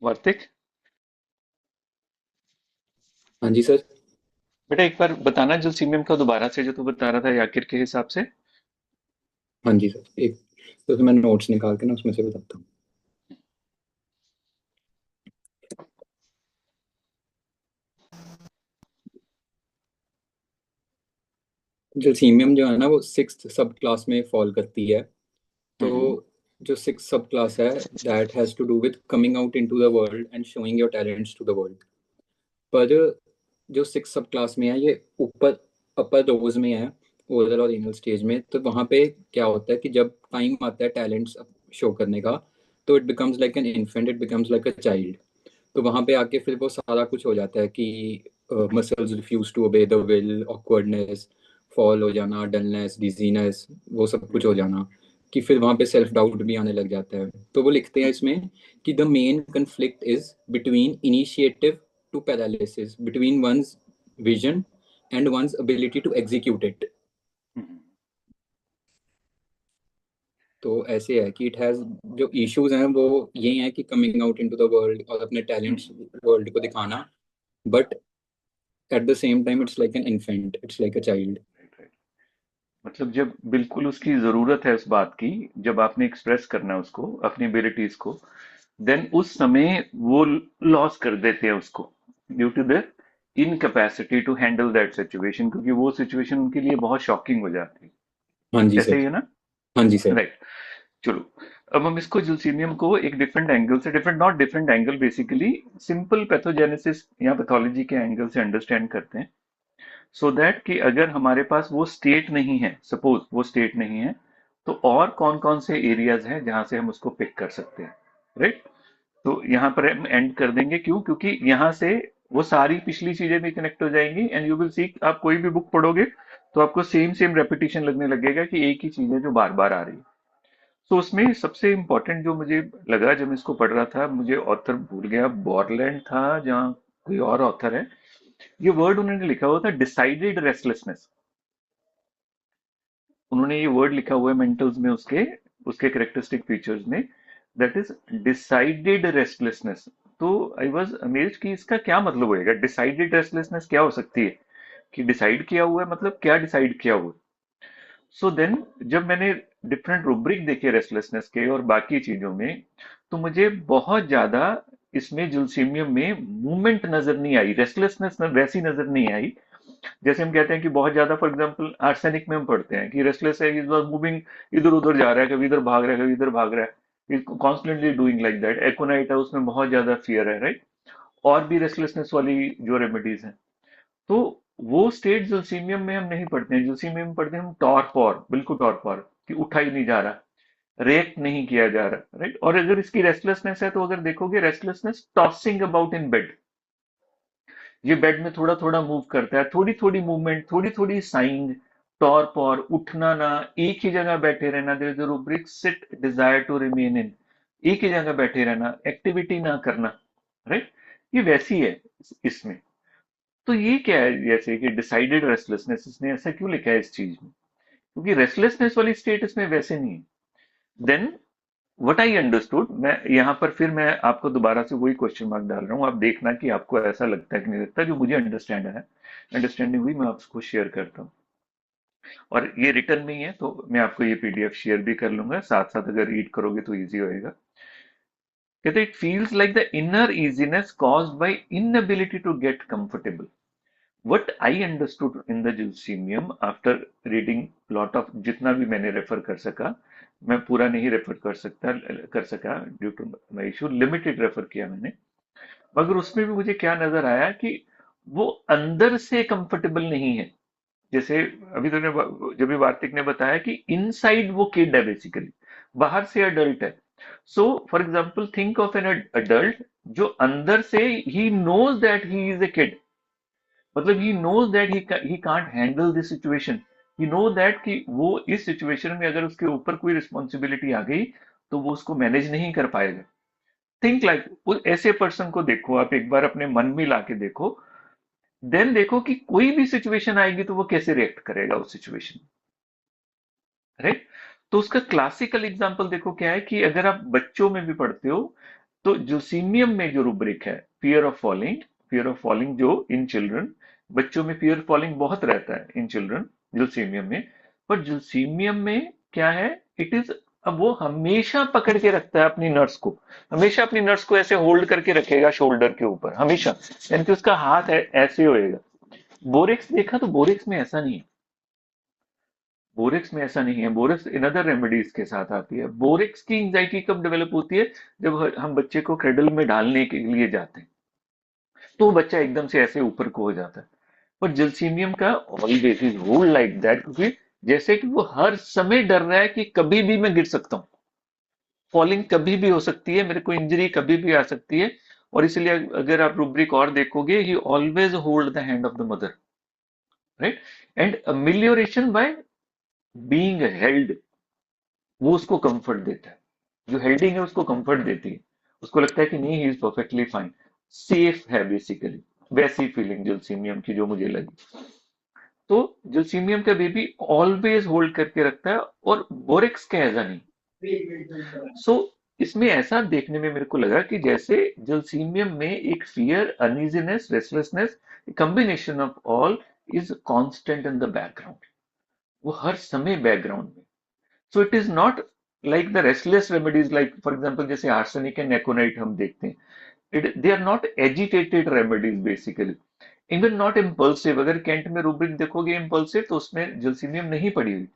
वार्तिक, हाँ जी सर। बेटा एक बार बताना जो सीमियम का दोबारा से जो तू बता रहा था याकिर के हिसाब से। हाँ जी सर, एक तो मैं नोट्स निकाल के ना उसमें से बताता हूँ। जलसीमियम जो है ना वो सिक्स्थ सब क्लास में फॉल करती है। तो हम्म। जो सिक्स सब क्लास है, that has to do with coming out into the world and showing your talents to the world. पर जो सिक्स सब क्लास में है ये ऊपर अपर रोज में है, ओरल और एनल स्टेज में। तो वहाँ पे क्या होता है कि जब टाइम आता है टैलेंट्स शो करने का, तो it becomes like an infant, it becomes like a child. तो वहां पे आके फिर वो सारा कुछ हो जाता है कि muscles refuse to obey the will, awkwardness, fall हो जाना, डलनेस, डिजीनेस, वो सब कुछ हो जाना। कि फिर वहां पे सेल्फ डाउट भी आने लग जाता है। तो वो लिखते हैं इसमें कि the main conflict is between initiative to paralysis, between one's vision and one's ability to execute it. Hmm. तो ऐसे है कि इट हैज, जो इश्यूज हैं वो ये हैं कि coming out into the world और अपने टैलेंट्स वर्ल्ड को दिखाना। But at the same time it's like an infant, it's like a child. Right, right. मतलब जब बिल्कुल उसकी जरूरत है उस बात की, जब आपने एक्सप्रेस करना है उसको अपनी एबिलिटीज को, देन उस समय वो लॉस कर देते हैं उसको due to the incapacity to handle that situation, क्योंकि वो सिचुएशन उनके लिए बहुत शॉकिंग हो जाती हाँ जी है। ऐसे सर। ही है ना? हाँ जी सर। राइट। चलो, अब हम इसको जूसीनियम को एक डिफरेंट एंगल से, different not different angle, basically simple pathogenesis या पैथोलॉजी के एंगल से अंडरस्टैंड करते हैं। सो दैट कि अगर हमारे पास वो स्टेट नहीं है, सपोज वो स्टेट नहीं है, तो और कौन कौन से एरियाज हैं जहां से हम उसको पिक कर सकते हैं। राइट। तो यहां पर हम एंड कर देंगे, क्यों? क्योंकि यहां से वो सारी पिछली चीजें भी कनेक्ट हो जाएंगी एंड यू विल सी। आप कोई भी बुक पढ़ोगे तो आपको सेम सेम रेपिटेशन लगने लगेगा कि एक ही चीज है जो बार बार आ रही है। तो उसमें सबसे इंपॉर्टेंट जो मुझे लगा जब मैं इसको पढ़ रहा था, मुझे ऑथर भूल गया, बॉरलैंड था जहाँ कोई और ऑथर है, ये वर्ड उन्होंने लिखा हुआ था, डिसाइडेड रेस्टलेसनेस। उन्होंने ये वर्ड लिखा हुआ है मेंटल्स में, उसके उसके करेक्टरिस्टिक फीचर्स में, दैट इज डिसाइडेड रेस्टलेसनेस। तो आई वाज अमेज्ड कि इसका क्या मतलब होएगा, डिसाइडेड रेस्टलेसनेस क्या हो सकती है? कि डिसाइड किया हुआ है, मतलब क्या डिसाइड किया हुआ है? सो देन जब मैंने डिफरेंट रूब्रिक देखे रेस्टलेसनेस के और बाकी चीजों में, तो मुझे बहुत ज्यादा इसमें जुलसीमियम में मूवमेंट नजर नहीं आई, रेस्टलेसनेस वैसी नजर नहीं आई। जैसे हम कहते हैं कि बहुत ज्यादा, फॉर एग्जांपल आर्सेनिक में हम पढ़ते हैं कि रेस्टलेस है, इज वॉज मूविंग, इधर उधर जा रहा है, कभी इधर भाग रहा है, कभी इधर भाग रहा है, कॉन्स्टेंटली डूइंग लाइक दैट। एकोनाइट है, उसमें बहुत ज्यादा फियर है, राइट? और भी रेस्टलेसनेस वाली जो रेमेडीज हैं, तो वो स्टेट जलसीमियम में हम नहीं पढ़ते हैं। जलसीमियम में पढ़ते हैं हम टॉरपॉर, बिल्कुल टॉरपॉर, कि उठा ही नहीं जा रहा, रेक नहीं किया जा रहा, राइट? और अगर इसकी रेस्टलेसनेस है तो अगर देखोगे, restlessness tossing about in bed, ये बेड में थोड़ा थोड़ा मूव करता है, थोड़ी थोड़ी मूवमेंट, थोड़ी थोड़ी साइंग, टॉरपॉर, उठना ना, एक ही जगह बैठे रहना, there is a rubric sit desire to remain in, एक ही जगह बैठे रहना, एक्टिविटी ना करना, राइट? ये वैसी है इसमें। तो ये क्या है, जैसे कि डिसाइडेड रेस्टलेसनेस, इसने ऐसा क्यों लिखा है इस चीज में? क्योंकि रेस्टलेसनेस वाली स्टेट इसमें वैसे नहीं है। देन व्हाट आई अंडरस्टूड, मैं यहाँ पर फिर मैं आपको दोबारा से वही क्वेश्चन मार्क डाल रहा हूँ, आप देखना कि आपको ऐसा लगता है कि नहीं लगता। जो मुझे अंडरस्टैंडिंग हुई, मैं आपको शेयर करता हूँ। और ये रिटर्न में ही है, तो मैं आपको ये पीडीएफ शेयर भी कर लूंगा, साथ साथ अगर रीड करोगे तो इजी होएगा। कहते it feels like the inner easiness caused by inability to get comfortable. What I understood in the Gelsemium after reading lot of, जितना भी मैंने रेफर कर सका, मैं पूरा नहीं रेफर कर सका due to my issue, limited refer किया मैंने। मगर उसमें भी मुझे क्या नजर आया कि वो अंदर से कंफर्टेबल नहीं है। जैसे अभी जब भी वार्तिक ने बताया कि इनसाइड वो किड है बेसिकली, बाहर से अडल्ट है। So for example think of an adult जो अंदर से ही knows that he is a kid, मतलब he knows that he can't handle this situation. He know that कि वो इस सिचुएशन में अगर उसके ऊपर कोई रिस्पॉन्सिबिलिटी आ गई तो वो उसको मैनेज नहीं कर पाएगा। थिंक लाइक ऐसे पर्सन को देखो, आप एक बार अपने मन में ला के देखो, देन देखो कि कोई भी सिचुएशन आएगी तो वो कैसे रिएक्ट करेगा उस सिचुएशन, राइट? तो उसका क्लासिकल एग्जांपल देखो क्या है, कि अगर आप बच्चों में भी पढ़ते हो, तो जूसीमियम में जो रूब्रिक है, फियर ऑफ फॉलिंग जो इन चिल्ड्रन, बच्चों में फियर फॉलिंग बहुत रहता है इन चिल्ड्रन जूसीमियम में। पर जूसीमियम में क्या है, इट इज, अब वो हमेशा पकड़ के रखता है अपनी नर्स को, हमेशा अपनी नर्स को ऐसे होल्ड करके रखेगा शोल्डर के ऊपर हमेशा, यानी कि उसका हाथ है ऐसे होएगा। बोरेक्स देखा तो बोरेक्स में ऐसा नहीं है, बोरेक्स में ऐसा नहीं है। बोरेक्स इन अदर रेमेडीज के साथ आती है। बोरेक्स की एंजाइटी कब डेवलप होती है, जब हम बच्चे को क्रेडल में डालने के लिए जाते हैं, तो बच्चा एकदम से ऐसे ऊपर को हो जाता है। पर जलसीमियम का always is hold like that, क्योंकि जैसे कि वो हर समय डर रहा है कि कभी भी मैं गिर सकता हूँ, फॉलिंग कभी भी हो सकती है, मेरे को इंजरी कभी भी आ सकती है। और इसलिए अगर आप रूब्रिक और देखोगे, he always hold the hand of the mother, right, and amelioration by being held, वो उसको कंफर्ट देता है, जो हेल्डिंग है उसको कंफर्ट देती है, उसको लगता है कि नहीं, he is perfectly fine, safe है बेसिकली। वैसी फीलिंग जलसीमियम की जो मुझे लगी। तो जलसीमियम का बेबी ऑलवेज होल्ड करके रखता है, और बोरेक्स का ऐसा नहीं। सो इसमें ऐसा देखने में मेरे को लगा कि जैसे जलसीमियम में एक fear, uneasiness, restlessness, combination of all is constant in the background, वो हर समय बैकग्राउंड में। So it is not like the restless remedies, like for example जैसे आर्सेनिक एंड नेकोनाइट हम देखते हैं, they are not agitated remedies basically, even not impulsive. अगर Kent में रूब्रिक देखोगे इम्पल्सिव, तो उसमें जलसीनियम नहीं पड़ी हुई,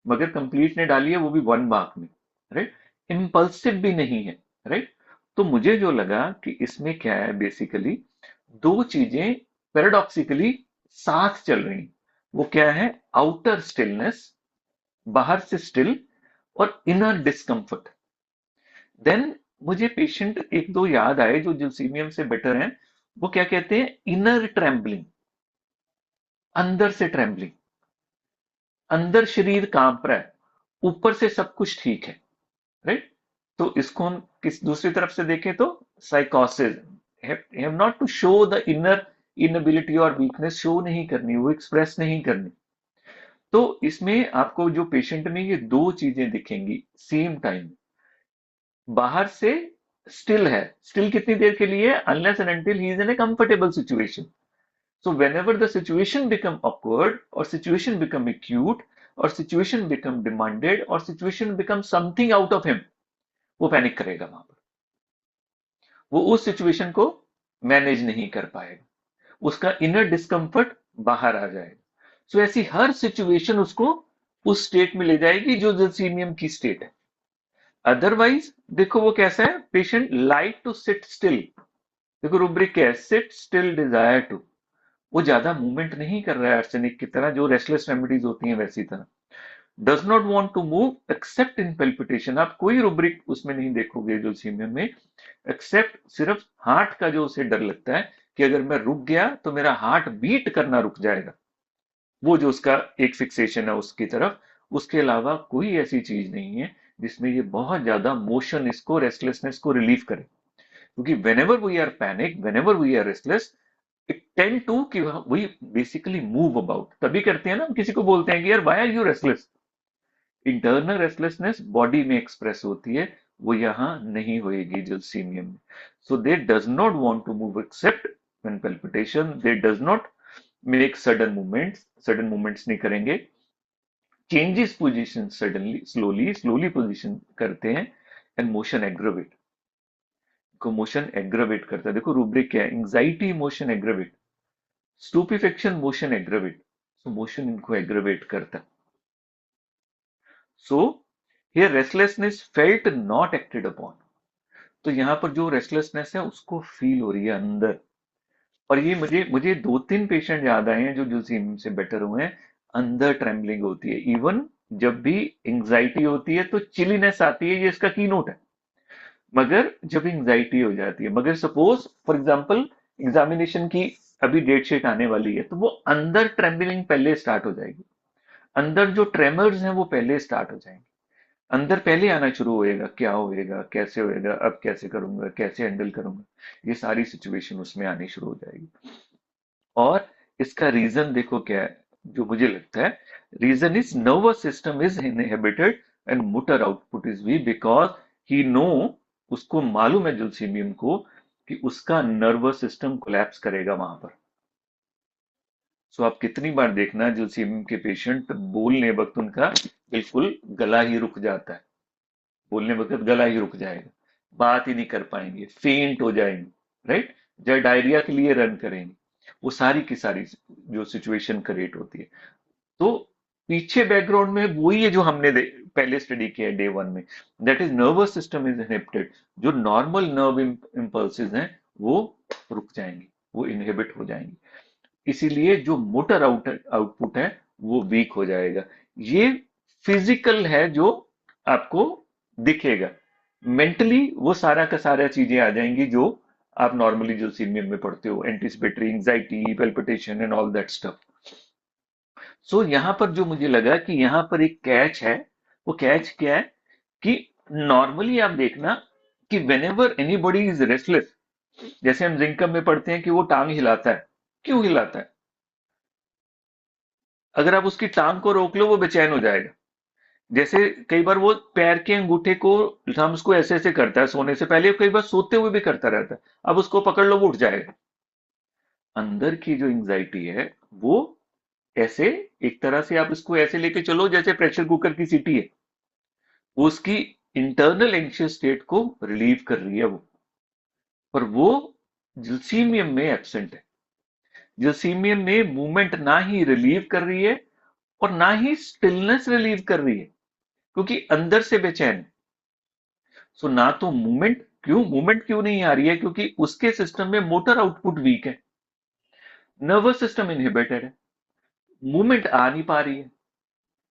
मगर कंप्लीट ने डाली है, वो भी 1 मार्क में, राइट, इम्पल्सिव भी नहीं है, राइट। तो मुझे जो लगा कि इसमें क्या है बेसिकली, दो चीजें पैराडॉक्सिकली साथ चल रही हैं। वो क्या है, आउटर स्टिलनेस, बाहर से स्टिल, और इनर डिस्कम्फर्ट। देन मुझे पेशेंट एक दो याद आए जो जलसीमियम से बेटर हैं। वो क्या कहते हैं, इनर ट्रेम्बलिंग, अंदर से ट्रेम्बलिंग, अंदर शरीर कांप रहा है, ऊपर से सब कुछ ठीक है, राइट। तो इसको हम किस दूसरी तरफ से देखें तो साइकोसिस, have not to show the inner inability और वीकनेस, शो नहीं करनी, वो एक्सप्रेस नहीं करनी। तो इसमें आपको जो पेशेंट में ये दो चीजें दिखेंगी सेम टाइम, बाहर से स्टिल है, स्टिल कितनी देर के लिए, unless and until he is in A comfortable situation. So whenever the situation become awkward, or situation become acute, or situation become demanded, or situation become something out of him, वो panic करेगा वहां पर, वो उस situation को manage नहीं कर पाएगा, उसका इनर डिस्कम्फर्ट बाहर आ जाएगा। सो ऐसी हर सिचुएशन उसको उस स्टेट में ले जाएगी जो जलसीनियम की स्टेट है। अदरवाइज देखो वो कैसा है, patient like to sit still, देखो रूब्रिक क्या है, सिट स्टिल डिजायर टू, वो ज्यादा मूवमेंट नहीं कर रहा है आर्सेनिक की तरह, जो रेस्टलेस रेमेडीज होती हैं वैसी तरह। Does not want to move except in palpitation, आप कोई रूब्रिक उसमें नहीं देखोगे जोलसीमियम में, एक्सेप्ट सिर्फ हार्ट का जो उसे डर लगता है कि अगर मैं रुक गया तो मेरा हार्ट बीट करना रुक जाएगा, वो जो उसका एक फिक्सेशन है उसकी तरफ। उसके अलावा कोई ऐसी चीज नहीं है जिसमें ये बहुत ज्यादा मोशन, इसको रेस्टलेसनेस को रिलीव करे। क्योंकि whenever we are panic, whenever we are restless, it tend to कि वी बेसिकली मूव अबाउट, तभी करते हैं ना, हम किसी को बोलते हैं कि यार why are you restless, internal restlessness body में एक्सप्रेस होती है, वो यहां नहीं होएगी जलसीमियम में। So they does not want to move except when palpitation, they does not make sudden movements, sudden movements नहीं करेंगे, changes position suddenly, slowly slowly position करते हैं, एंड मोशन एग्रोवेट, को मोशन एग्रोवेट करता है। देखो रूब्रिक क्या है, anxiety motion aggravate, stupefaction motion aggravate, so motion इनको एग्रोवेट करता है। So here restlessness felt not acted upon, तो यहां पर जो रेस्टलेसनेस है उसको फील हो रही है अंदर। और ये मुझे मुझे दो तीन पेशेंट याद आए हैं जो जलसीम से बेटर हुए हैं, अंदर ट्रेम्बलिंग होती है, इवन जब भी एंजाइटी होती है तो चिलीनेस आती है, ये इसका की नोट है। मगर जब एंजाइटी हो जाती है, मगर सपोज फॉर एग्जांपल एग्जामिनेशन की अभी डेट शीट आने वाली है, तो वो अंदर ट्रेम्बलिंग पहले स्टार्ट हो जाएगी, अंदर जो ट्रेमर्स हैं वो पहले स्टार्ट हो जाएंगे, अंदर पहले आना शुरू होएगा, क्या होएगा, कैसे होएगा, अब कैसे करूंगा, कैसे हैंडल करूंगा, ये सारी सिचुएशन उसमें आनी शुरू हो जाएगी। और इसका रीजन देखो क्या है, जो मुझे लगता है reason is nervous system is inhibited and motor output is weak, because he know उसको मालूम है जुलसीमियम को कि उसका नर्वस सिस्टम कोलैप्स करेगा वहां पर। सो आप कितनी बार देखना जुलसीमियम के पेशेंट बोलने वक्त उनका बिल्कुल गला ही रुक जाता है, बोलने वक्त गला ही रुक जाएगा, बात ही नहीं कर पाएंगे, फेंट हो जाएंगे, राइट, या डायरिया के लिए रन करेंगे। वो सारी की सारी जो सिचुएशन क्रिएट होती है। तो पीछे बैकग्राउंड में वही है जो हमने पहले स्टडी किया है डे वन में, that is nervous system is inhibited. जो नॉर्मल नर्व इम्पल्सेस हैं वो रुक जाएंगे, वो इनहिबिट हो जाएंगे। इसीलिए जो मोटर आउटपुट है वो वीक हो जाएगा। ये फिजिकल है जो आपको दिखेगा। मेंटली वो सारा का सारा चीजें आ जाएंगी जो आप नॉर्मली जो सीनियर में पढ़ते हो, anticipatory anxiety, palpitation and all that stuff. So यहां पर जो मुझे लगा कि यहां पर एक कैच है। वो कैच क्या है कि नॉर्मली आप देखना कि when ever anybody is restless, जैसे हम जिंकम में पढ़ते हैं कि वो टांग हिलाता है, क्यों हिलाता है? अगर आप उसकी टांग को रोक लो वो बेचैन हो जाएगा। जैसे कई बार वो पैर के अंगूठे को, थम्स को ऐसे ऐसे करता है सोने से पहले, कई बार सोते हुए भी करता रहता है, अब उसको पकड़ लो वो उठ जाएगा। अंदर की जो एंग्जाइटी है वो ऐसे, एक तरह से आप इसको ऐसे लेके चलो जैसे प्रेशर कुकर की सीटी है, वो उसकी इंटरनल एंग्शियस स्टेट को रिलीव कर रही है वो। पर वो जिलसीमियम में एब्सेंट है। जिलसीमियम में मूवमेंट ना ही रिलीव कर रही है और ना ही स्टिलनेस रिलीव कर रही है, क्योंकि अंदर से बेचैन है। सो ना तो मूवमेंट क्यों नहीं आ रही है? क्योंकि उसके सिस्टम में मोटर आउटपुट वीक है, नर्वस सिस्टम इनहिबिटेड है, मूवमेंट आ नहीं पा रही है,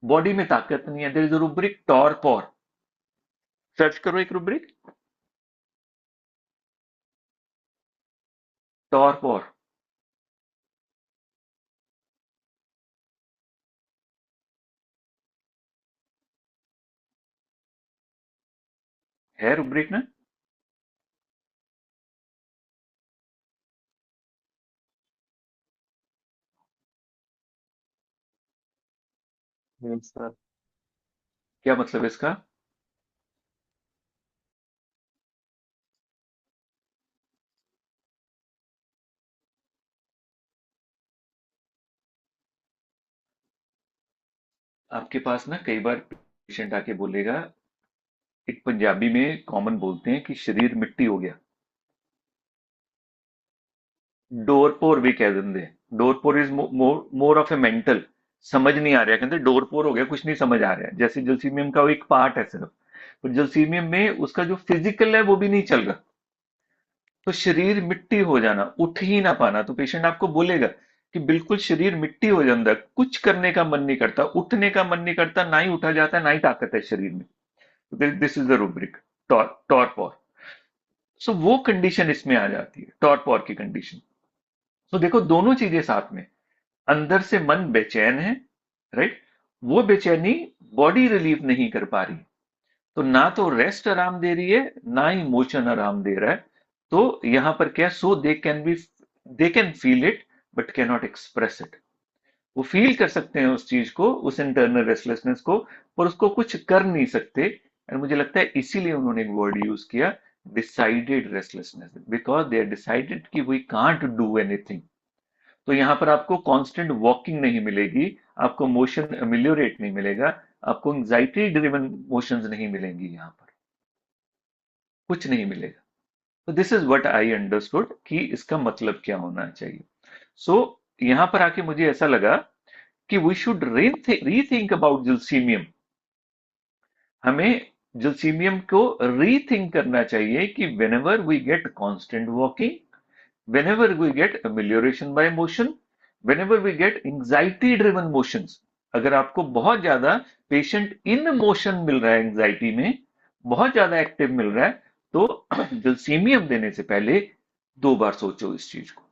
बॉडी में ताकत नहीं है। There is a rubric torpor, search करो एक रुब्रिक, टॉरपॉर है रुब्रिक ना। Yes sir. क्या मतलब है इसका? आपके पास ना कई बार पेशेंट आके बोलेगा, एक पंजाबी में कॉमन बोलते हैं कि शरीर मिट्टी हो गया, डोरपोर भी कह देंगे। Torpor is more of a mental, समझ नहीं आ रहा, कहते डोरपोर हो गया, कुछ नहीं समझ आ रहा है, जैसे जलसीमियम का वो एक पार्ट है सिर्फ। तो जलसीमियम में उसका जो फिजिकल है वो भी नहीं चल रहा। तो शरीर मिट्टी हो जाना, उठ ही ना पाना, तो पेशेंट आपको बोलेगा कि बिल्कुल शरीर मिट्टी हो जाता है, कुछ करने का मन नहीं करता, उठने का मन नहीं करता, ना ही उठा जाता, ना ही ताकत है शरीर में। This is the rubric, torpor. So वो कंडीशन इसमें आ जाती है, टॉरपॉर की कंडीशन। सो देखो दोनों चीजें साथ में, अंदर से मन बेचैन है, राइट, वो बेचैनी बॉडी रिलीव नहीं कर पा रही, तो ना तो रेस्ट आराम दे रही है ना ही मोशन आराम दे रहा है। तो यहां पर क्या, so they can feel it but can not express it. वो फील कर सकते हैं उस चीज को, उस इंटरनल रेस्टलेसनेस को, पर उसको कुछ कर नहीं सकते। एंड मुझे लगता है इसीलिए उन्होंने एक वर्ड यूज किया, decided restlessness, because they are decided कि वी कांट डू एनीथिंग। तो यहां पर आपको कांस्टेंट वॉकिंग नहीं मिलेगी, आपको मोशन अमिलियोरेट नहीं मिलेगा, आपको एंजाइटी ड्रिवन मोशंस नहीं मिलेंगी, यहां पर कुछ नहीं मिलेगा। तो this is what I understood कि इसका मतलब क्या होना चाहिए। सो यहां पर आके मुझे ऐसा लगा कि we should rethink about gelsemium. हमें जिलसीमियम को रीथिंक करना चाहिए कि whenever we get constant walking, whenever we get amelioration by motion, whenever we get anxiety driven motions, अगर आपको बहुत ज्यादा पेशेंट इन मोशन मिल रहा है, एंजाइटी में बहुत ज्यादा एक्टिव मिल रहा है, तो जलसीमियम देने से पहले 2 बार सोचो इस चीज को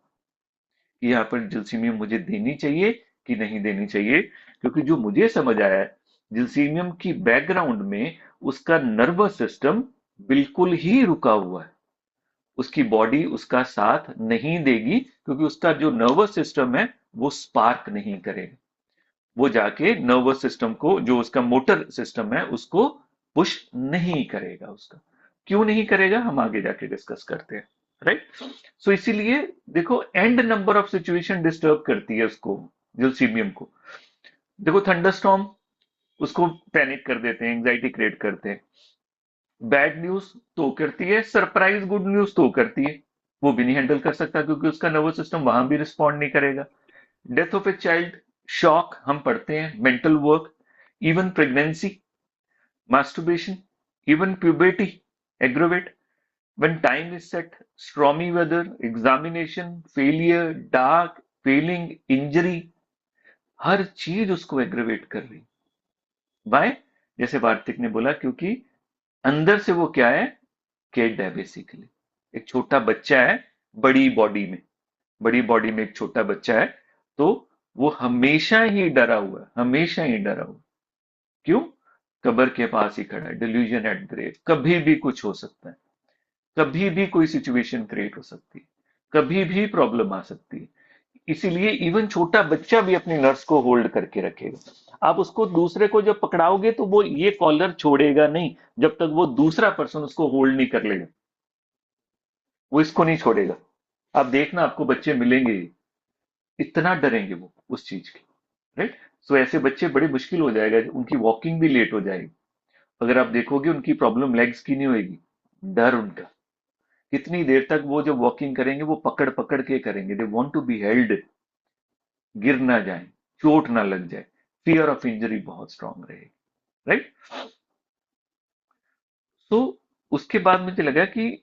कि यहाँ पर जलसीमियम मुझे देनी चाहिए कि नहीं देनी चाहिए। क्योंकि जो मुझे समझ आया है, जलसीमियम की बैकग्राउंड में उसका नर्वस सिस्टम बिल्कुल ही रुका हुआ है, उसकी बॉडी उसका साथ नहीं देगी, क्योंकि उसका जो नर्वस सिस्टम है वो स्पार्क नहीं करेगा, वो जाके नर्वस सिस्टम को, जो उसका मोटर सिस्टम है, उसको पुश नहीं करेगा उसका। क्यों नहीं करेगा, हम आगे जाके डिस्कस करते हैं, राइट। सो इसीलिए देखो and number of situation disturb करती है उसको, जिलसीमियम को। देखो थंडरस्टॉर्म, उसको पैनिक कर देते हैं, एंग्जाइटी क्रिएट करते हैं। बैड न्यूज तो करती है, सरप्राइज गुड न्यूज तो करती है, वो भी नहीं हैंडल कर सकता क्योंकि उसका नर्वस सिस्टम वहां भी रिस्पॉन्ड नहीं करेगा। Death of a child, shock हम पढ़ते हैं, mental work, even pregnancy, masturbation, even puberty, aggravate. When time is set, stormy weather, examination, failure, dark, failing, injury, हर चीज उसको एग्रेवेट कर रही। बाय, जैसे वार्तिक ने बोला, क्योंकि अंदर से वो क्या है, किड है बेसिकली। एक छोटा बच्चा है बड़ी बॉडी में, बड़ी बॉडी में एक छोटा बच्चा है, तो वो हमेशा ही डरा हुआ है, हमेशा ही डरा हुआ है। क्यों? कब्र के पास ही खड़ा है, डिल्यूजन एट ग्रेव, कभी भी कुछ हो सकता है, कभी भी कोई सिचुएशन क्रिएट हो सकती है, कभी भी प्रॉब्लम आ सकती है। इसीलिए इवन छोटा बच्चा भी अपनी नर्स को होल्ड करके रखेगा। आप उसको दूसरे को जब पकड़ाओगे तो वो ये कॉलर छोड़ेगा नहीं जब तक वो दूसरा पर्सन उसको होल्ड नहीं कर लेगा, वो इसको नहीं छोड़ेगा। आप देखना, आपको बच्चे मिलेंगे ही, इतना डरेंगे वो उस चीज की, राइट। सो ऐसे बच्चे बड़ी मुश्किल हो जाएगा, उनकी वॉकिंग भी लेट हो जाएगी। अगर आप देखोगे उनकी प्रॉब्लम लेग्स की नहीं होगी, डर उनका, कितनी देर तक वो जब वॉकिंग करेंगे वो पकड़ पकड़ के करेंगे, they want to be held, गिर ना जाए, चोट ना लग जाए, फियर ऑफ इंजरी बहुत स्ट्रांग रहेगी, राइट। तो उसके बाद मुझे लगा कि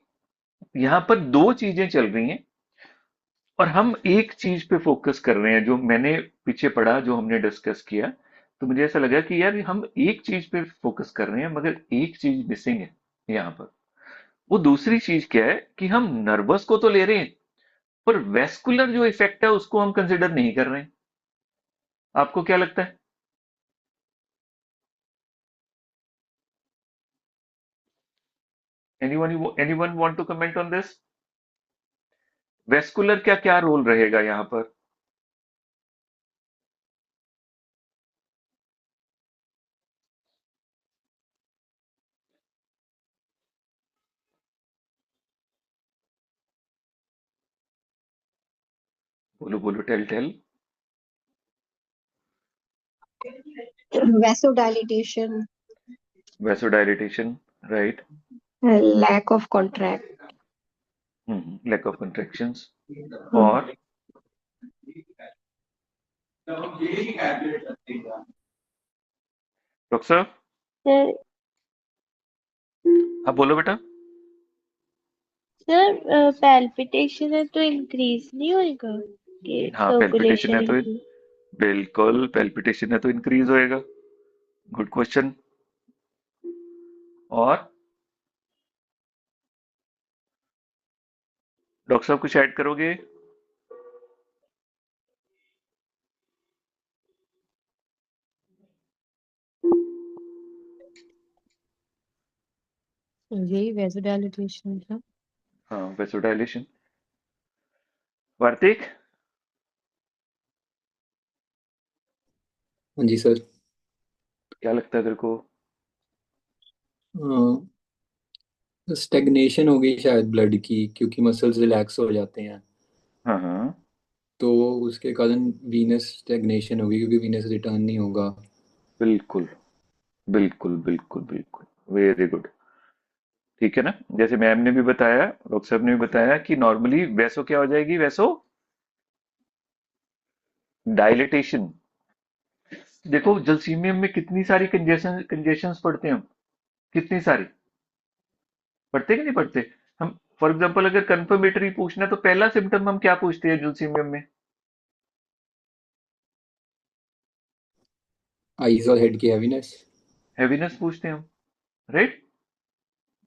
यहां पर दो चीजें चल रही हैं और हम एक चीज पे फोकस कर रहे हैं, जो मैंने पीछे पढ़ा, जो हमने डिस्कस किया। तो मुझे ऐसा लगा कि यार हम एक चीज पे फोकस कर रहे हैं मगर एक चीज मिसिंग है यहां पर। वो दूसरी चीज क्या है कि हम नर्वस को तो ले रहे हैं पर वेस्कुलर जो इफेक्ट है उसको हम कंसिडर नहीं कर रहे हैं। आपको क्या लगता है? Anyone want to comment on this? Vascular क्या क्या रोल रहेगा यहां पर? बोलो बोलो, tell tell. vasodilation, vasodilatation, right. lack of contract. Lack of contractions. Hmm. और डॉक्टर साहब, सर आप बोलो बेटा। सर पैल्पिटेशन है तो इंक्रीज नहीं होएगा कि हाँ, पेल्पिटेशन है सर्कुलेशन तो इंक्रीज? बिल्कुल, पेल्पिटेशन है तो इंक्रीज होएगा। Good question. और डॉक्टर साहब कुछ ऐड करोगे? यही vasodilation था। हाँ, वैसोडाइलेशन। वार्तिक? हाँ जी सर। क्या लगता है तेरे को? स्टेगनेशन हो गई शायद ब्लड की, क्योंकि मसल्स रिलैक्स हो जाते हैं, हाँ हाँ, तो उसके कारण वीनस स्टेगनेशन होगी, क्योंकि वीनस रिटर्न नहीं होगा। बिल्कुल बिल्कुल बिल्कुल बिल्कुल, वेरी गुड। ठीक है ना, जैसे मैम ने भी बताया, डॉक्टर साहब ने भी बताया कि नॉर्मली वैसो क्या हो जाएगी, वैसो डायलिटेशन। देखो जलसीमियम में कितनी सारी कंजेशंस पढ़ते हैं हम, कितनी सारी पढ़ते कि नहीं पढ़ते हम। फॉर एग्जांपल अगर कंफर्मेटरी पूछना है तो पहला सिम्टम हम क्या पूछते हैं जलसीमियम में? आईज और हेड की हैवीनेस। हैवीनेस पूछते हैं हम, राइट।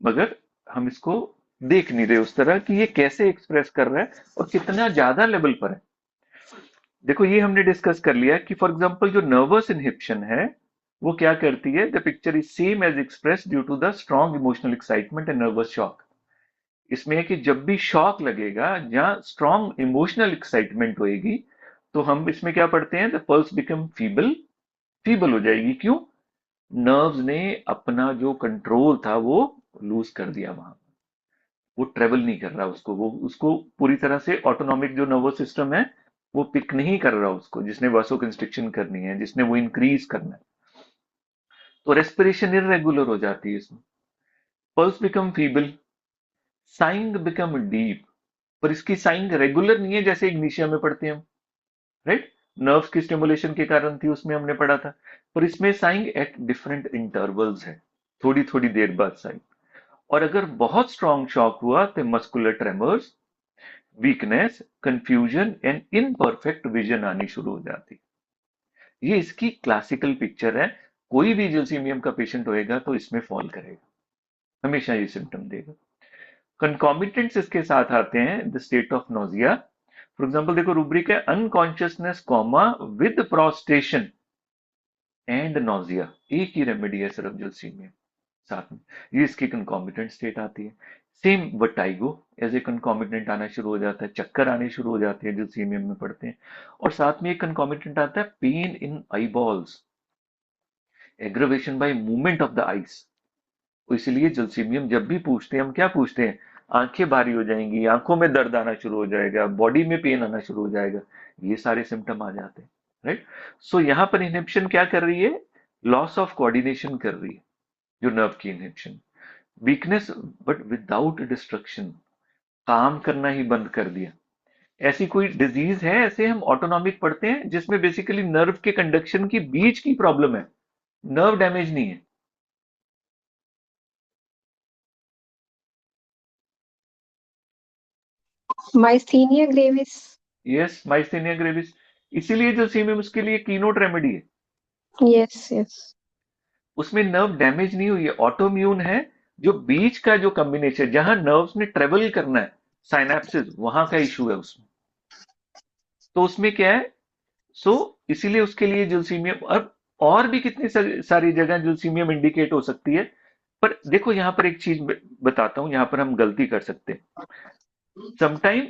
मगर हम इसको देख नहीं रहे उस तरह कि ये कैसे एक्सप्रेस कर रहा है और कितना ज्यादा लेवल पर है। देखो ये हमने डिस्कस कर लिया कि फॉर एग्जांपल जो नर्वस इनहिबिशन है वो क्या करती है, the picture is same as express due to the strong emotional excitement and nervous shock. इसमें है कि जब भी शॉक लगेगा, जहां स्ट्रॉन्ग इमोशनल एक्साइटमेंट होएगी, तो हम इसमें क्या पढ़ते हैं, the pulse become feeble, feeble हो जाएगी। क्यों? नर्व्स ने अपना जो कंट्रोल था वो लूज कर दिया वहां, वो ट्रेवल नहीं कर रहा उसको, वो उसको पूरी तरह से ऑटोनॉमिक जो नर्वस सिस्टम है वो पिक नहीं कर रहा उसको, जिसने वासो कंस्ट्रिक्शन करनी है, जिसने वो इंक्रीज करना है। तो रेस्पिरेशन इरेगुलर हो जाती है इसमें, pulse become feeble, saying become deep. पर इसकी साइंग रेगुलर नहीं है जैसे इग्निशिया में पढ़ते हैं हम, राइट? नर्व्स की स्टिमुलेशन के कारण थी, उसमें हमने पढ़ा था। पर इसमें साइंग एट डिफरेंट इंटरवल्स है, थोड़ी थोड़ी देर बाद साइंग। और अगर बहुत स्ट्रॉन्ग शॉक हुआ तो muscular tremors, weakness, confusion and imperfect vision आनी शुरू हो जाती। ये इसकी क्लासिकल पिक्चर है। कोई भी जलसीमियम का पेशेंट होएगा तो इसमें फॉल करेगा, हमेशा ये सिम्टम देगा। कंकॉमिटेंट्स इसके साथ आते हैं, the state of nausea. For example देखो, रूब्रिक है unconsciousness comma with prostration and nausea, एक ही रेमेडी है सिर्फ जलसीमियम साथ में, ये इसकी कंकॉमिटेंट स्टेट आती है। सेम वटाइगो एज ए कंकॉमिटेंट आना शुरू हो जाता है, चक्कर आने शुरू हो जाते हैं जलसीमियम में पढ़ते हैं। और साथ में एक कंकॉमिटेंट आता है pain in eyeballs, aggravation by movement of the eyes. तो इसलिए जलसीमियम जब भी पूछते हैं, हम क्या पूछते हैं? आंखें भारी हो जाएंगी, आंखों में दर्द आना शुरू हो जाएगा, बॉडी में पेन आना शुरू हो जाएगा, ये सारे सिम्टम आ जाते हैं, राइट? सो यहां पर इनहिबिशन क्या कर रही है? लॉस ऑफ कोऑर्डिनेशन कर रही है, जो नर्व की inhibition. Weakness but without destruction, काम करना ही बंद कर दिया। ऐसी कोई डिजीज है, ऐसे हम ऑटोनॉमिक पढ़ते हैं जिसमें बेसिकली नर्व के कंडक्शन की बीच की प्रॉब्लम है, नर्व डैमेज नहीं है। Myasthenia gravis. Yes, myasthenia gravis. इसीलिए जलसीमियम उसके लिए कीनोट रेमेडी है। Yes, yes. उसमें नर्व डैमेज नहीं हुई है, ऑटोम्यून है। जो बीच का जो कॉम्बिनेशन, जहां नर्व्स ने ट्रेवल करना है, साइनेप्सिस, वहां का इशू है उसमें। तो उसमें क्या है? इसीलिए उसके लिए जलसीमियम। अब और भी कितनी सारी जगह जलसीमियम इंडिकेट हो सकती है। पर देखो यहां पर एक चीज बताता हूं, यहां पर हम गलती कर सकते हैं। समटाइम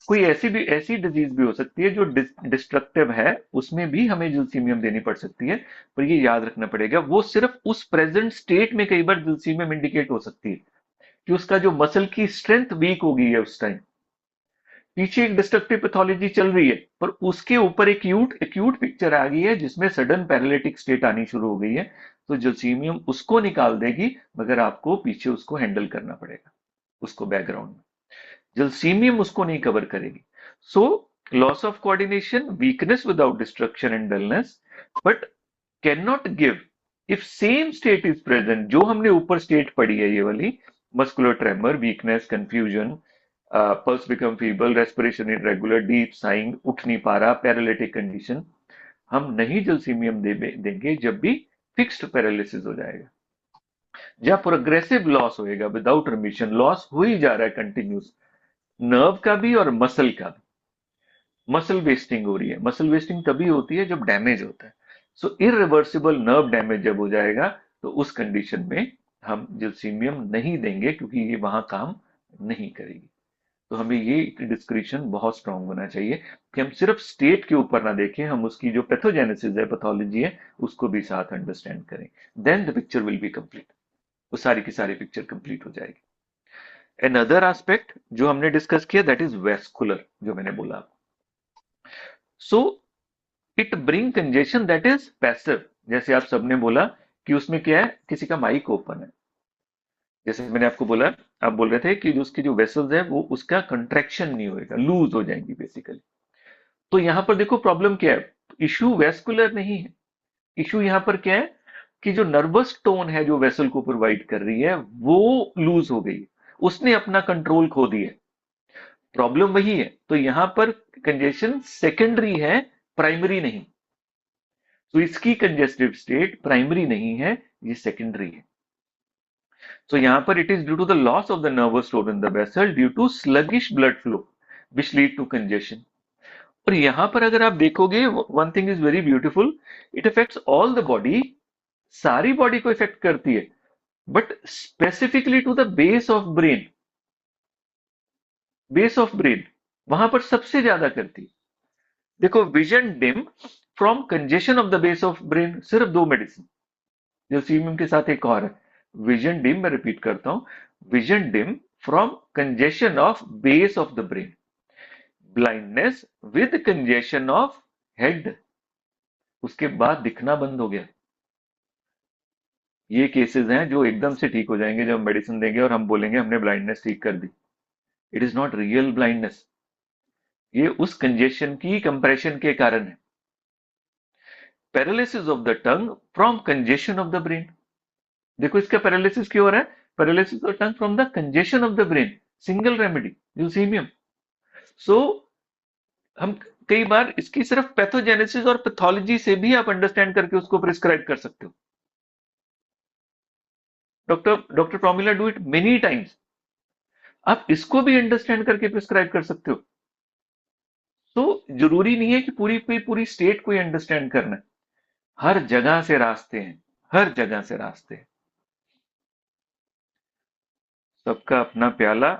कोई ऐसी डिजीज भी हो सकती है जो डिस्ट्रक्टिव है, उसमें भी हमें जलसीमियम देनी पड़ सकती है। पर ये याद रखना पड़ेगा, वो सिर्फ उस प्रेजेंट स्टेट में कई बार जलसीमियम इंडिकेट हो सकती है कि उसका जो मसल की स्ट्रेंथ वीक हो गई है उस टाइम, पीछे एक डिस्ट्रक्टिव पैथोलॉजी चल रही है, पर उसके ऊपर एक एक्यूट पिक्चर आ गई है जिसमें सडन पैरालिटिक स्टेट आनी शुरू हो गई है। तो जलसीमियम उसको निकाल देगी, मगर आपको पीछे उसको हैंडल करना पड़ेगा, उसको बैकग्राउंड में। जलसीमियम उसको नहीं कवर करेगी। So loss of coordination, weakness without destruction and dullness, but can not give if same state is present. जो हमने ऊपर स्टेट पढ़ी है ये वाली, muscular tremor, weakness, confusion, pulse become feeble, respiration irregular, deep saying, उठ नहीं पा रहा, पैरालिटिक कंडीशन, हम नहीं जलसीमियम देंगे जब भी फिक्स्ड पैरालिसिस हो जाएगा, जहां प्रोग्रेसिव लॉस होएगा विदाउट रिमिशन, लॉस हो ही जा रहा है कंटिन्यूस, नर्व का भी और मसल का भी। मसल वेस्टिंग हो रही है। मसल वेस्टिंग तभी होती है जब डैमेज होता है। सो इरिवर्सिबल नर्व डैमेज जब हो जाएगा तो उस कंडीशन में हम जलसीमियम नहीं देंगे, क्योंकि ये वहां काम नहीं करेगी। तो हमें ये डिस्क्रिप्शन बहुत स्ट्रांग होना चाहिए कि हम सिर्फ स्टेट के ऊपर ना देखें, हम उसकी जो पैथोजेनेसिस है, पैथोलॉजी है, उसको भी साथ अंडरस्टैंड करें। Then the picture will be complete, वो सारी की सारी पिक्चर कंप्लीट हो जाएगी। अनदर एस्पेक्ट जो हमने डिस्कस किया, दैट इज वेस्कुलर, जो मैंने बोला। So it bring congestion that is passive. जैसे आप सबने बोला कि उसमें क्या है, किसी का माइक ओपन है, जैसे मैंने आपको बोला, आप बोल रहे थे कि जो उसकी जो वेसल्स है वो उसका कंट्रैक्शन नहीं होएगा, लूज हो जाएंगी बेसिकली। तो यहां पर देखो प्रॉब्लम क्या है, इशू वेस्कुलर नहीं है। इशू यहां पर क्या है कि जो नर्वस टोन है जो वेसल को प्रोवाइड कर रही है वो लूज हो गई, उसने अपना कंट्रोल खो दिया। प्रॉब्लम वही है। तो यहां पर कंजेशन सेकेंडरी है, प्राइमरी नहीं। तो इसकी कंजेस्टिव स्टेट प्राइमरी नहीं है, ये सेकेंडरी है। So यहाँ पर it is due to the loss of the nervous tone in the vessel due to sluggish blood flow which lead to congestion. और यहाँ पर अगर आप देखोगे, one thing is very beautiful, it affects all the body, सारी body को effect करती है, but specifically to the base of brain, base of brain वहां पर सबसे ज्यादा करती है। देखो, vision dim from congestion of the base of brain, सिर्फ 2 मेडिसिन, जलसीमियम के साथ एक और है, विजन डिम, मैं रिपीट करता हूं, vision dim from congestion of base of the brain, blindness with congestion of head, उसके बाद दिखना बंद हो गया। ये केसेस हैं जो एकदम से ठीक हो जाएंगे जब मेडिसिन देंगे और हम बोलेंगे हमने ब्लाइंडनेस ठीक कर दी। It is not real blindness, ये उस कंजेशन की कंप्रेशन के कारण है। Paralysis of the tongue from congestion of the brain, देखो इसका पैरालिसिस क्यों हो रहा है, paralysis of tongue from the congestion of the brain, single remedy यूसीमियम। सो हम कई बार इसकी सिर्फ पैथोजेनेसिस और पैथोलॉजी से भी आप अंडरस्टैंड करके उसको प्रिस्क्राइब कर सकते हो। Doctor Promila do it many times, आप इसको भी अंडरस्टैंड करके प्रिस्क्राइब कर सकते हो। तो जरूरी नहीं है कि पूरी स्टेट को अंडरस्टैंड करना है, हर जगह से रास्ते हैं, हर जगह से रास्ते हैं, सबका अपना प्याला।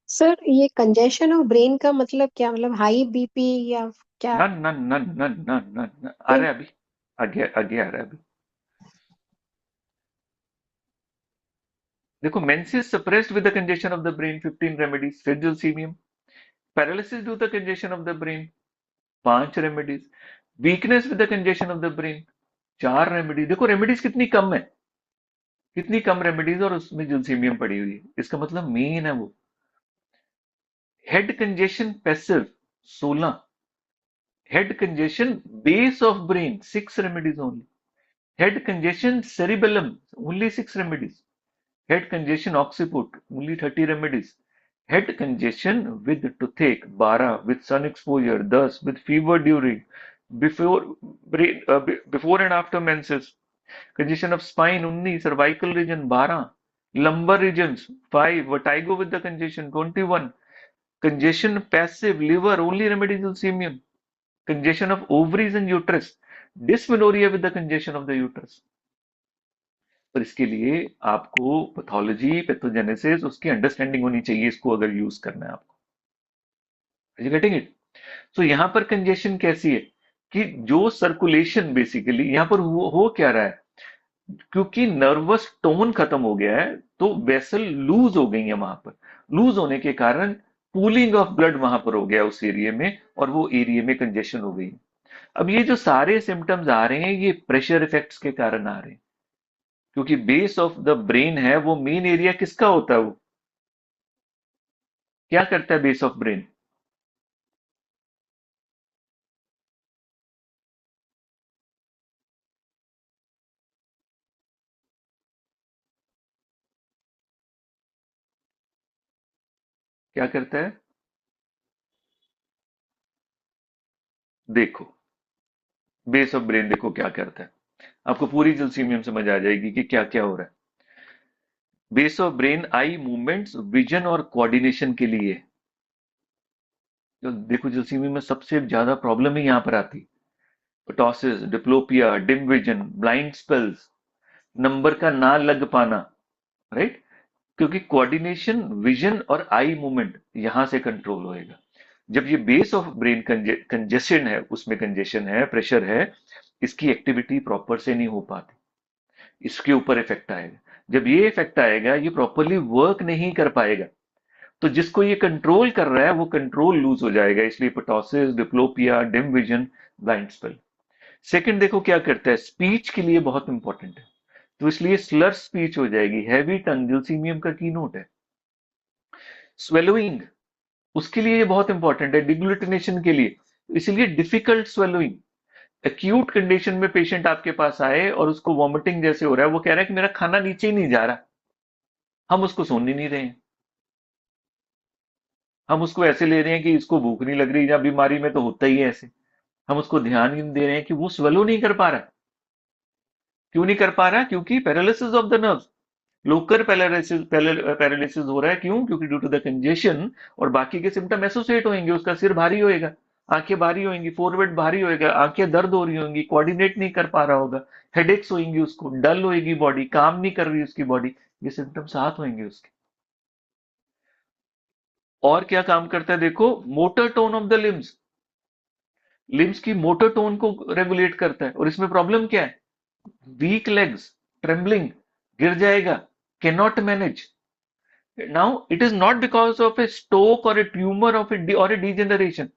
सर ये कंजेशन ऑफ ब्रेन का मतलब क्या, मतलब हाई बीपी या क्या? नन नन नन नन नन नन नन आ रहा है अभी, आगे आगे आ रहा है अभी। देखो, menses suppressed with the congestion of the brain 15 remedies, फिर Gelsemium, paralysis due the congestion of the brain 5 remedies, weakness with the congestion of the brain 4 remedies. देखो रेमेडीज कितनी कम है, कितनी कम रेमेडीज और उसमें जलसीमियम पड़ी हुई है, इसका मतलब मेन है वो। Head congestion passive 16, head congestion base of brain 6 remedies only, head congestion cerebellum only 6 remedies, head congestion occiput only 30 remedies, head congestion with toothache 12, with sun exposure 10, with fever during before before and after menses, congestion of spine 19, cervical region 12, lumbar regions 5, vertigo with the congestion 21, congestion passive liver only remedies ulcemium, congestion of ovaries and uterus, dysmenorrhea with the congestion of the uterus। पर इसके लिए आपको pathology, pathogenesis, उसकी understanding होनी चाहिए इसको अगर use करना है आपको। You getting it? सो यहां पर कंजेशन कैसी है कि जो सर्कुलेशन बेसिकली यहां पर हो क्या रहा है, क्योंकि नर्वस टोन खत्म हो गया है तो वेसल लूज हो गई है, वहां पर लूज होने के कारण पूलिंग ऑफ ब्लड वहां पर हो गया उस एरिया में, और वो एरिया में कंजेशन हो गई। अब ये जो सारे सिम्टम्स आ रहे हैं ये प्रेशर इफेक्ट्स के कारण आ रहे हैं, क्योंकि बेस ऑफ द ब्रेन है वो मेन एरिया किसका होता है, वो क्या करता है बेस ऑफ ब्रेन, क्या करता है? देखो बेस ऑफ ब्रेन देखो क्या करता है, आपको पूरी जलसीमियम समझ आ जाएगी कि क्या क्या हो रहा है। Base of brain eye movements, vision और कोऑर्डिनेशन के लिए। तो देखो जलसीमियम में सबसे ज्यादा प्रॉब्लम ही यहां पर आती, ptosis, diplopia, dim vision, blind spells, number का ना लग पाना, राइट, क्योंकि कोऑर्डिनेशन, विजन और आई मूवमेंट यहां से कंट्रोल होएगा। जब ये बेस ऑफ ब्रेन कंजेशन है, उसमें कंजेशन है, प्रेशर है, इसकी एक्टिविटी प्रॉपर से नहीं हो पाती, इसके ऊपर इफेक्ट आएगा। जब ये इफेक्ट आएगा ये प्रॉपरली वर्क नहीं कर पाएगा, तो जिसको ये कंट्रोल कर रहा है वो कंट्रोल लूज हो जाएगा, इसलिए ptosis, diplopia, dim vision, blind spell. Second देखो क्या करता है, स्पीच के लिए बहुत इंपॉर्टेंट है, तो इसलिए स्लर स्पीच हो जाएगी, हैवी टंग जलसीमियम का की नोट है। स्वेलोइंग उसके लिए ये बहुत इंपॉर्टेंट है, डिग्लूटिनेशन के लिए, इसलिए डिफिकल्ट स्वेलोइंग। एक्यूट कंडीशन में पेशेंट आपके पास आए और उसको वॉमिटिंग जैसे हो रहा है, वो कह रहा है कि मेरा खाना नीचे ही नहीं जा रहा, हम उसको सुन ही नहीं रहे हैं, हम उसको ऐसे ले रहे हैं कि इसको भूख नहीं लग रही, या बीमारी में तो होता ही है ऐसे, हम उसको ध्यान ही नहीं दे रहे हैं कि वो स्वेलो नहीं कर पा रहा। क्यों नहीं कर पा रहा? क्योंकि paralysis of the nerve, local paralysis हो रहा है। क्यों? क्योंकि ड्यू टू द कंजेशन, और बाकी के सिम्टम एसोसिएट होंगे, उसका सिर भारी होएगा, आंखें भारी होंगी, फोरहेड भारी होएगा, आंखें दर्द हो रही होंगी, कोऑर्डिनेट नहीं कर पा रहा होगा, हेडेक्स होंगी, उसको डल होएगी, बॉडी काम नहीं कर रही उसकी बॉडी, ये सिम्टम साथ होंगे उसके। और क्या काम करता है देखो, motor tone of the limbs, limbs की मोटर टोन को रेगुलेट करता है, और इसमें प्रॉब्लम क्या है, वीक लेग्स, ट्रेम्बलिंग, गिर जाएगा, can not manage. Now it is not because of a stroke और ए ट्यूमर ऑफ ए और a degeneration.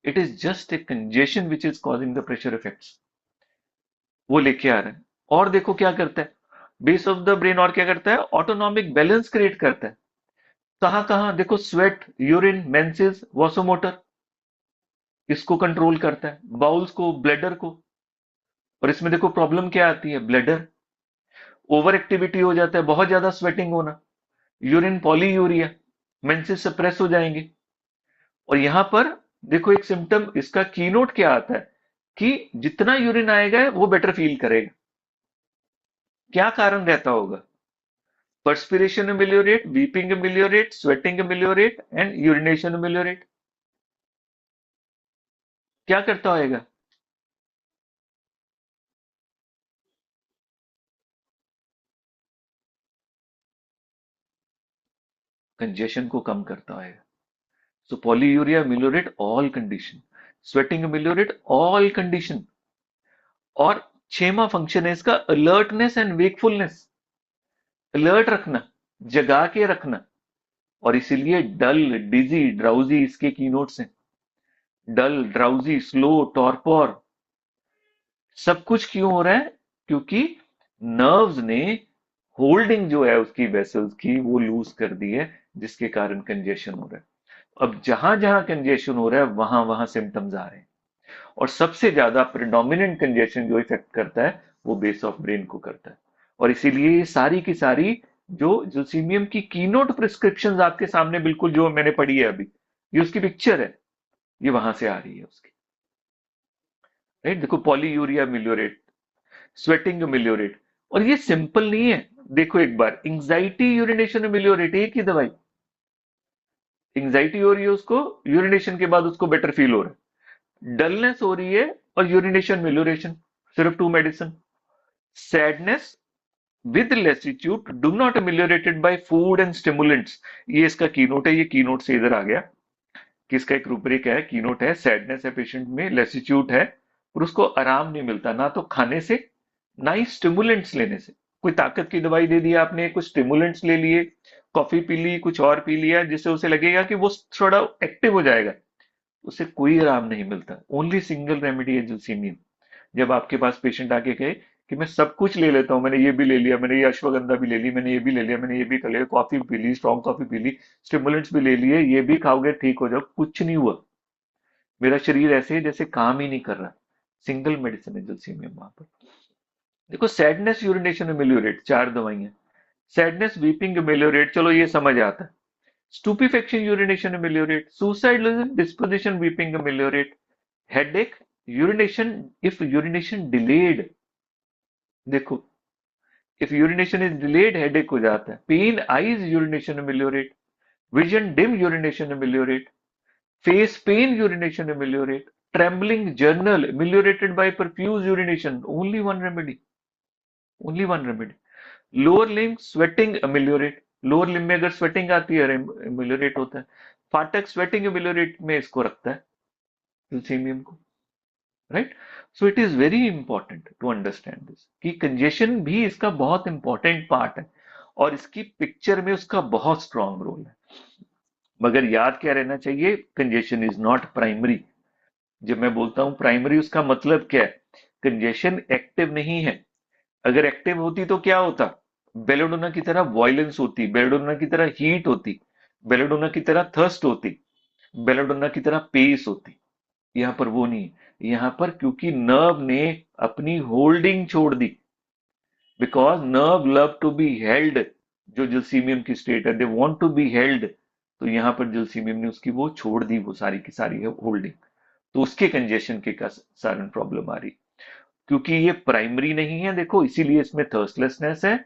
It is just a congestion which is causing the pressure effects. वो लेके आ रहा है. और देखो क्या करता है बेस ऑफ द ब्रेन, और क्या करता है, ऑटोनॉमिक बैलेंस क्रिएट करता है. कहां कहां देखो, स्वेट, यूरिन, मेंसेस, वासोमोटर, इसको कंट्रोल करता है, बाउल्स को, ब्लैडर को. और इसमें देखो प्रॉब्लम क्या आती है, ब्लैडर ओवर एक्टिविटी हो जाता है, बहुत ज्यादा स्वेटिंग होना, यूरिन पॉलीयूरिया, मेंसेस सप्रेस हो जाएंगे. और यहां पर देखो एक सिम्टम इसका कीनोट क्या आता है कि जितना यूरिन आएगा वो बेटर फील करेगा. क्या कारण रहता होगा, perspiration ameliorate, weeping ameliorate, sweating ameliorate and urination ameliorate. क्या करता होएगा, कंजेशन को कम करता होएगा. सो polyuria ameliorate all condition, sweating ameliorate all condition. और छेमा फंक्शन है इसका अलर्टनेस एंड वेकफुलनेस. अलर्ट रखना, जगा के रखना. और इसीलिए डल, डिजी, ड्राउजी इसके कीनोट्स हैं. डल, ड्राउजी, स्लो, टॉर्पोर, सब कुछ क्यों हो रहा है, क्योंकि नर्व्स ने होल्डिंग जो है उसकी वेसल्स की वो लूज कर दी है, जिसके कारण कंजेशन हो रहा है. अब जहां जहां कंजेशन हो रहा है वहां वहां सिम्टम्स आ रहे हैं. और सबसे ज्यादा प्रिडोमिनेंट कंजेशन जो इफेक्ट करता है वो बेस ऑफ ब्रेन को करता है. और इसीलिए ये सारी की सारी जो जोसीमियम की कीनोट प्रिस्क्रिप्शंस आपके सामने बिल्कुल जो मैंने पढ़ी है अभी, ये उसकी पिक्चर है, ये वहां से आ रही है उसकी. राइट, देखो पॉलीयूरिया मिलियोरेट, स्वेटिंग मिलियोरेट. और ये सिंपल नहीं है, देखो एक बार एंजाइटी यूरिनेशन मिलियोरेट एक ही दवाई. एंजाइटी हो रही है उसको, यूरिनेशन के बाद उसको बेटर फील हो रहा है. डलनेस हो रही है और यूरिनेशन मिलियोरेशन, सिर्फ 2 medicine. Sadness with lassitude do not ameliorated by food and stimulants. ये इसका कीनोट है, ये कीनोट से इधर आ गया कि इसका एक रूब्रिक है, कीनोट है, सैडनेस है पेशेंट में, लेसिट्यूड है, और उसको आराम नहीं मिलता ना तो खाने से ना ही स्टिमुलेंट्स लेने से. कोई ताकत की दवाई दे दी आपने, कुछ स्टिमुलेंट्स ले लिए, कॉफी पी ली, कुछ और पी लिया, जिससे उसे लगेगा कि वो थोड़ा एक्टिव हो जाएगा, उसे कोई आराम नहीं मिलता. ओनली सिंगल रेमेडी है जुलसीमियम. जब आपके पास पेशेंट आके कहे कि मैं सब कुछ ले लेता हूँ, मैंने ये भी ले लिया, मैंने ये अश्वगंधा भी ले ली, मैंने ये भी ले लिया, मैंने ये भी कर लिया, कॉफी पी ली, स्ट्रॉन्ग कॉफी पी ली, स्टिमुलेंट्स भी ले लिए, ये भी खाओगे ठीक हो जाओ, कुछ नहीं हुआ, मेरा शरीर ऐसे है जैसे काम ही नहीं कर रहा. सिंगल मेडिसिन है जुलसीमियम वहां पर. देखो सैडनेस यूरिनेशन अमेलियोरेट, 4 दवाइयां. सैडनेस वीपिंग अमेलियोरेट, चलो ये समझ आता है. Stupefaction urination ameliorate, suicidal disposition weeping ameliorate, headache urination if urination delayed. देखो if urination is delayed headache हो जाता है. Pain eyes urination ameliorate, vision dim urination ameliorate, face pain urination ameliorate, trembling general ameliorated by profuse urination. Only one remedy, only one remedy. Lower limb sweating ameliorate, lower limb में अगर sweating आती है अमेलियोरेट होता है. फाटक sweating अमेलियोरेट में इसको रखता है ल्यूसीमियम को. Right, so it is very important to understand this कि कंजेशन भी इसका बहुत इंपॉर्टेंट पार्ट है, और इसकी पिक्चर में उसका बहुत स्ट्रांग रोल है. मगर याद क्या रहना चाहिए, कंजेशन इज नॉट प्राइमरी. जब मैं बोलता हूं प्राइमरी, उसका मतलब क्या है, कंजेशन एक्टिव नहीं है. अगर एक्टिव होती तो क्या होता, बेलोडोना की तरह वॉयलेंस होती, बेलोडोना की तरह हीट होती, बेलोडोना की तरह थर्स्ट होती, बेलोडोना की तरह पेस होती. यहां पर वो नहीं है. यहां पर क्योंकि नर्व ने अपनी होल्डिंग छोड़ दी, because nerve love to be held. जो जलसीमियम की स्टेट है, they want to be held. तो यहां पर जलसीमियम ने उसकी वो छोड़ दी, वो सारी की सारी है होल्डिंग. तो उसके कंजेशन के कारण प्रॉब्लम आ रही, क्योंकि ये प्राइमरी नहीं है. देखो इसीलिए इसमें थर्स्टलेसनेस है,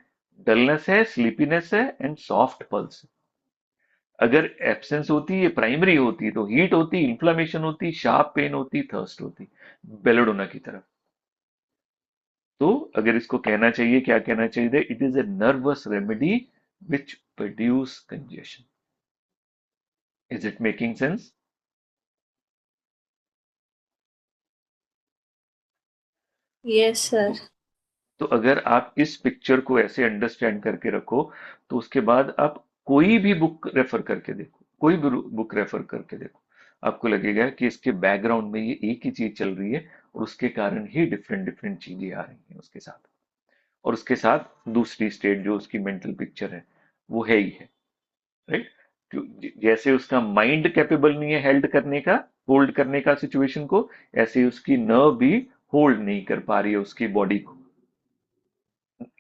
डलनेस है, स्लीपीनेस है एंड सॉफ्ट पल्स. अगर एब्सेंस होती, ये प्राइमरी होती, तो हीट होती, इन्फ्लामेशन होती, शार्प पेन होती, थर्स्ट होती, बेलोडोना की तरफ. तो अगर इसको कहना चाहिए, क्या कहना चाहिए, it is a nervous remedy which produce congestion. Is it making sense? Yes, sir. तो अगर आप इस पिक्चर को ऐसे अंडरस्टैंड करके रखो, तो उसके बाद आप कोई भी बुक रेफर करके देखो, कोई भी बुक रेफर करके देखो, आपको लगेगा कि इसके बैकग्राउंड में ये एक ही चीज चल रही है, और उसके कारण ही डिफरेंट डिफरेंट चीजें आ रही हैं उसके साथ। और उसके साथ दूसरी स्टेट जो उसकी मेंटल पिक्चर है, वो है ही है, राइट। जैसे उसका माइंड कैपेबल नहीं है हेल्ड करने का, होल्ड करने का सिचुएशन को, ऐसे ही उसकी नर्व भी होल्ड नहीं कर पा रही है उसकी बॉडी को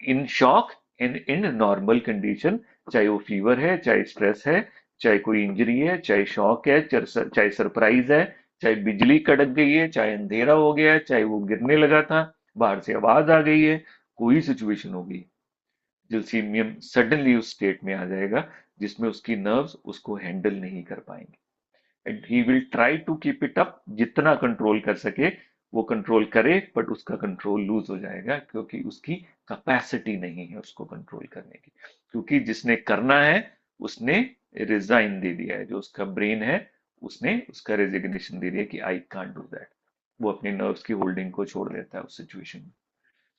in shock, in normal condition. चाहे वो फीवर है, चाहे स्ट्रेस है, चाहे कोई इंजरी है, चाहे शॉक है, चाहे सरप्राइज है, चाहे बिजली कड़क गई है, चाहे अंधेरा हो गया है, चाहे वो गिरने लगा था, बाहर से आवाज आ गई है, कोई सिचुएशन होगी, जलसीमियम सडनली उस स्टेट में आ जाएगा जिसमें उसकी नर्व्स उसको हैंडल नहीं कर पाएंगे, and he will try to keep it up, जितना कंट्रोल कर सके वो कंट्रोल करे, बट उसका कंट्रोल लूज हो जाएगा क्योंकि उसकी कैपेसिटी नहीं है उसको कंट्रोल करने की, क्योंकि जिसने करना है उसने रिजाइन दे दिया है, जो उसका ब्रेन है उसने उसका रेजिग्नेशन दे दिया कि आई कांट डू दैट, वो अपने नर्व्स की होल्डिंग को छोड़ देता है उस सिचुएशन में।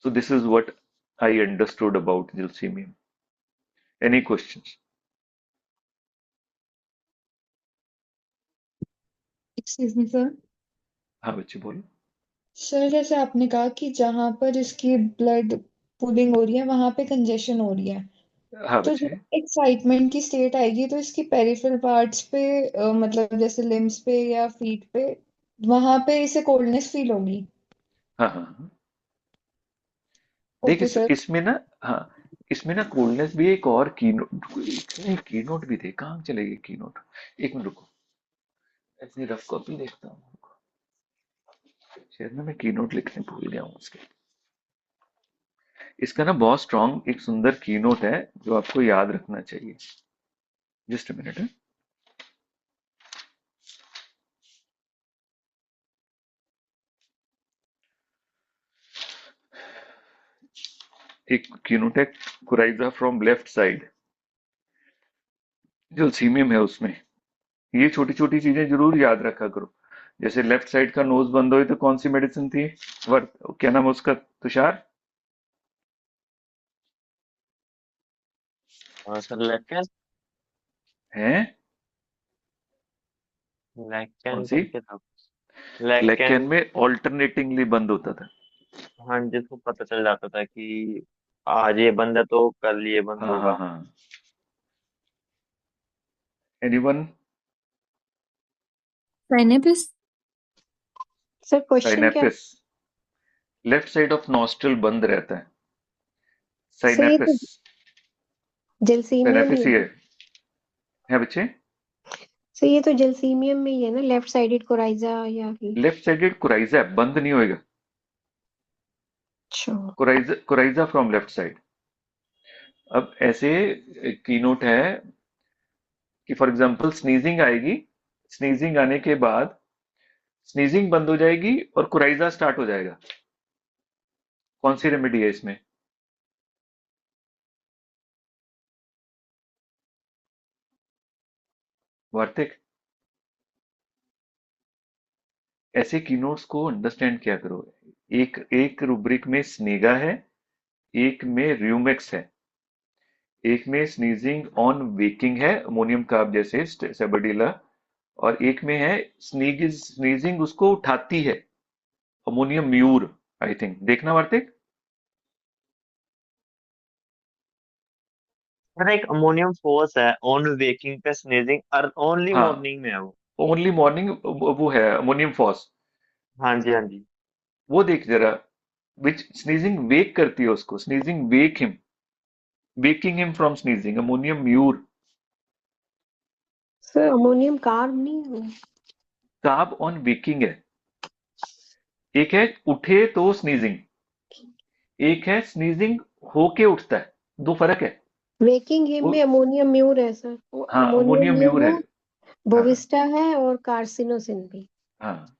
So this is what I understood about gelsemium. Any questions? Excuse me sir. हाँ बच्चे बोलो। सर जैसे आपने कहा कि जहां पर इसकी ब्लड पूलिंग हो रही है वहां पे कंजेशन हो रही है, हाँ तो बच्चे। जब एक्साइटमेंट की स्टेट आएगी तो इसकी पेरिफेरल पार्ट्स पे मतलब जैसे लिम्स पे या फीट पे वहां पे इसे कोल्डनेस फील होगी। हाँ हाँ हाँ। देख ओके सर। इसमें ना, हाँ, इसमें ना कोल्डनेस भी एक और की नोट, एक की नोट भी थे, कहाँ चले गए की नोट? एक मिनट रुको, अपनी रफ कॉपी देखता हूँ। शायद ना मैं की नोट लिखने भूल गया हूँ उसके। इसका ना बहुत स्ट्रॉन्ग एक सुंदर की नोट है जो आपको याद रखना चाहिए। जस्ट अ मिनट है। एक की नोट है, कुराइजा फ्रॉम लेफ्ट साइड, जो सीमियम है उसमें। ये छोटी छोटी चीजें जरूर याद रखा करो। जैसे लेफ्ट साइड का नोज बंद हो तो कौन सी मेडिसिन थी? वर्त, क्या नाम है उसका, तुषार? हाँ सर, लेकिन है कौन लेकिन सी? करके था। लेकिन लेकिन में ऑल्टरनेटिंगली बंद होता था। हाँ, जिसको पता चल जाता था कि आज ये बंद है तो कल ये बंद हाँ हाँ होगा। हाँ। एनीवन? साइनेपिस। सर क्वेश्चन क्या? साइनेपिस, लेफ्ट साइड ऑफ नॉस्ट्रल बंद रहता है। सर ये तो साइनेपिस, जलसीमियम ही साइनेपिस है ही ना? है बच्चे। सर ये तो जलसीमियम में ही है ना, लेफ्ट साइडेड कोराइजा या फिर? लेफ्ट साइडेड कुराइजा है, बंद नहीं होएगा। अच्छा। कुराइजा, कुराइजा फ्रॉम लेफ्ट साइड। अब ऐसे की नोट है कि फॉर एग्जांपल स्नीजिंग आएगी, स्नीजिंग आने के बाद स्नीजिंग बंद हो जाएगी और कुराइजा स्टार्ट हो जाएगा। कौन सी रेमेडी है इसमें? वार्तिक, ऐसे कीनोट्स को अंडरस्टैंड किया करो। एक एक रुब्रिक में स्नेगा है, एक में र्यूमेक्स है, एक में स्नीजिंग ऑन वेकिंग है, अमोनियम कार्ब जैसे सेबरडीला, और एक में है स्नीजिंग उसको उठाती है, अमोनियम म्यूर, आई थिंक। देखना वार्तिक। सर एक अमोनियम फोर्स है ऑन वेकिंग पे स्नेजिंग, और ओनली हाँ, मॉर्निंग में है वो। ओनली मॉर्निंग, वो है अमोनियम फॉस। हाँ जी, हाँ जी। वो देख जरा, विच स्नीजिंग वेक करती है उसको, sneezing wake him, waking him from sneezing, ammonium mur. Sir ammonium carb नहीं है? कार्ब ऑन वेकिंग है। एक है उठे तो स्नीजिंग, एक है स्नीजिंग होके उठता है, दो फर्क है। वेकिंग हिम वो, में अमोनियम म्यूर है सर, वो हाँ अमोनियम अमोनियम म्यूर है। म्यूर हाँ बोविस्टा है और कार्सिनोसिन भी। हाँ,